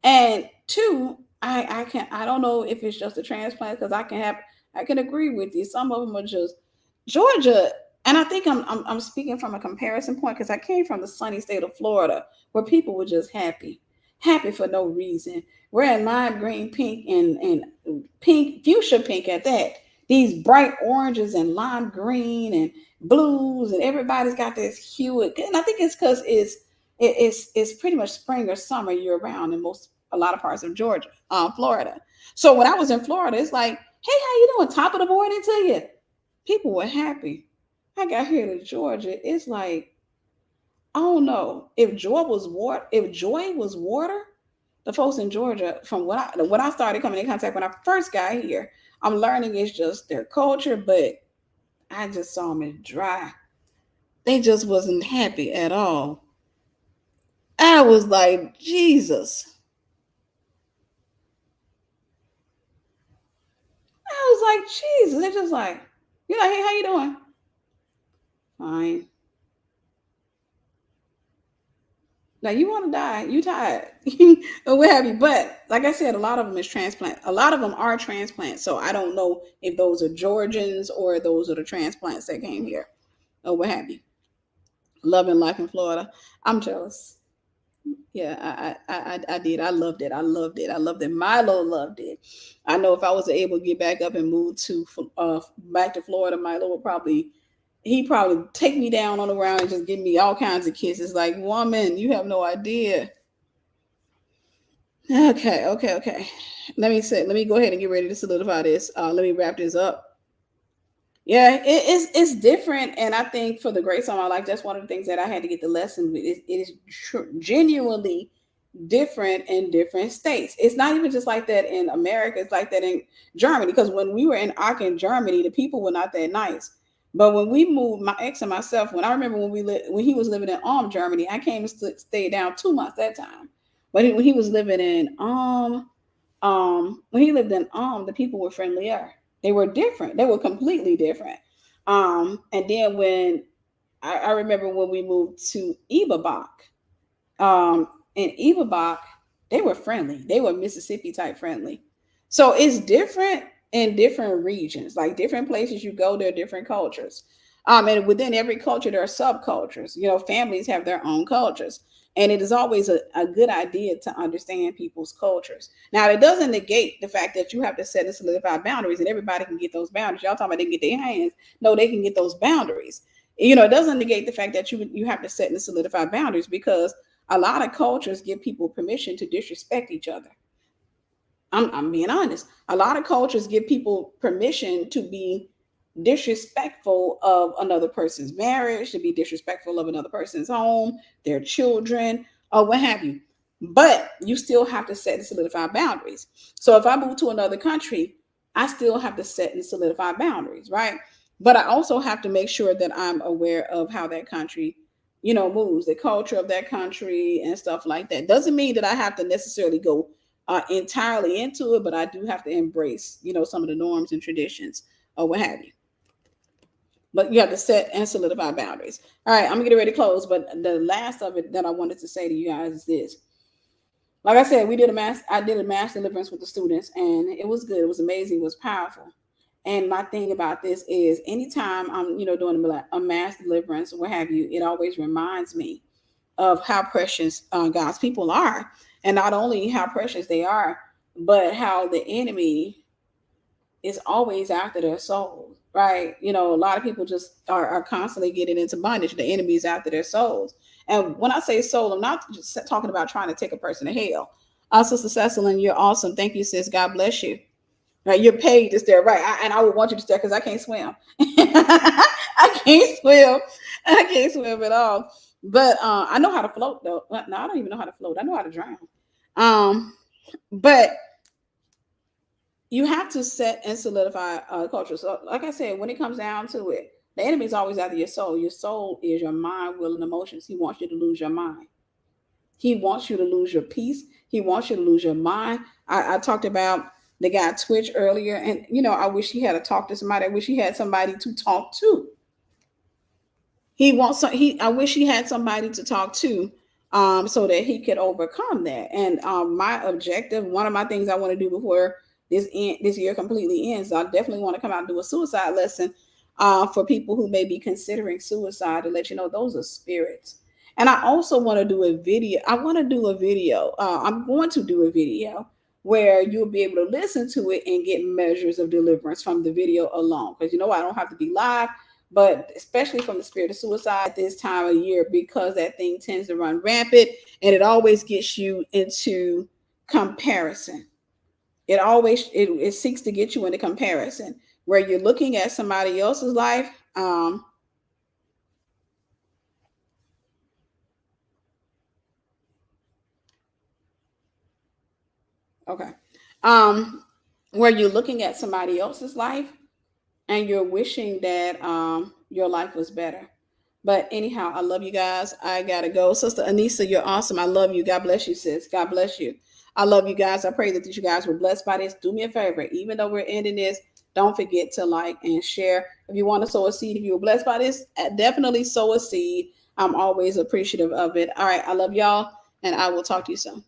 and two, I don't know if it's just a transplant because I can agree with you. Some of them are just Georgia, and I think I'm speaking from a comparison point because I came from the sunny state of Florida where people were just happy for no reason. We're in lime green, pink, and pink, fuchsia pink at that. These bright oranges and lime green and blues, and everybody's got this hue. And I think it's because it's pretty much spring or summer year round in a lot of parts of Georgia, Florida. So when I was in Florida, it's like, hey, how you doing? Top of the morning to you. People were happy. I got here to Georgia. It's like, I don't know if joy was water. If joy was water, the folks in Georgia, from when I started coming in contact when I first got here, I'm learning it's just their culture, but I just saw them as dry. They just wasn't happy at all. I was like, Jesus. I was like, Jesus. They're just like, you're like, hey, how you doing? Fine. Now you want to die, you tired, or what have you. But like I said, a lot of them is transplant. A lot of them are transplants. So I don't know if those are Georgians or those are the transplants that came here or what have you. Loving life in Florida. I'm jealous. Yeah, I did. I loved it. I loved it. I loved it. Milo loved it. I know if I was able to get back up and move to back to Florida, Milo would probably take me down on the ground and just give me all kinds of kisses. Like, woman, you have no idea. Okay. Let me go ahead and get ready to solidify this. Let me wrap this up. Yeah, it's different, and I think for the grace on my life, that's one of the things that I had to get the lesson with. It is genuinely different in different states. It's not even just like that in America. It's like that in Germany. Because when we were in Aachen, Germany, the people were not that nice. But when we moved, my ex and myself, when I remember when he was living in Germany, I came and stayed down 2 months that time. But when he was living in when he lived in the people were friendlier. They were different. They were completely different. And then when I remember when we moved to Ibabak, in Ibabak, they were friendly. They were Mississippi type friendly. So it's different in different regions. Like different places you go, there are different cultures. And within every culture, there are subcultures. Families have their own cultures. And it is always a good idea to understand people's cultures. Now, it doesn't negate the fact that you have to set and solidify boundaries, and everybody can get those boundaries. Y'all talking about they can get their hands. No, they can get those boundaries. It doesn't negate the fact that you have to set and solidify boundaries, because a lot of cultures give people permission to disrespect each other. I'm being honest. A lot of cultures give people permission to be disrespectful of another person's marriage, to be disrespectful of another person's home, their children, or what have you. But you still have to set and solidify boundaries. So if I move to another country, I still have to set and solidify boundaries, right? But I also have to make sure that I'm aware of how that country, moves, the culture of that country and stuff like that. Doesn't mean that I have to necessarily go entirely into it, but I do have to embrace, some of the norms and traditions or what have you. But you have to set and solidify boundaries. All right, I'm gonna get ready to close. But the last of it that I wanted to say to you guys is this: Like I said, I did a mass deliverance with the students, and it was good. It was amazing. It was powerful. And my thing about this is, anytime I'm, doing a mass deliverance, what have you, it always reminds me of how precious God's people are, and not only how precious they are, but how the enemy is always after their souls, right? A lot of people just are constantly getting into bondage. The enemy is after their souls. And when I say soul, I'm not just talking about trying to take a person to hell. Sister Cecilyn, you're awesome. Thank you, sis. God bless you. Right, you're paid to stay, right? And I would want you to stay because I can't swim. I can't swim. I can't swim at all. But I know how to float, though. Well, no, I don't even know how to float. I know how to drown. But you have to set and solidify culture. So, like I said, when it comes down to it, the enemy is always after your soul. Your soul is your mind, will, and emotions. He wants you to lose your mind. He wants you to lose your peace. He wants you to lose your mind. I talked about the guy Twitch earlier, and I wish he had to talk to somebody. I wish he had somebody to talk to. He wants some, he I wish he had somebody to talk to, so that he could overcome that. And my objective, one of my things I want to do before this year completely ends, I definitely want to come out and do a suicide lesson for people who may be considering suicide, to let you know those are spirits. And I also want to do a video. I want to do a video. I'm going to do a video where you'll be able to listen to it and get measures of deliverance from the video alone. Because I don't have to be live, but especially from the spirit of suicide this time of year, because that thing tends to run rampant, and it always gets you into comparison. It seeks to get you into comparison, where you're looking at somebody else's life. Okay. Where you're looking at somebody else's life, and you're wishing that your life was better. But anyhow, I love you guys. I gotta go. Sister Anissa, you're awesome. I love you. God bless you, sis. God bless you. I love you guys. I pray that you guys were blessed by this. Do me a favor, even though we're ending this, don't forget to like and share. If you want to sow a seed, if you were blessed by this, definitely sow a seed. I'm always appreciative of it. All right, I love y'all, and I will talk to you soon.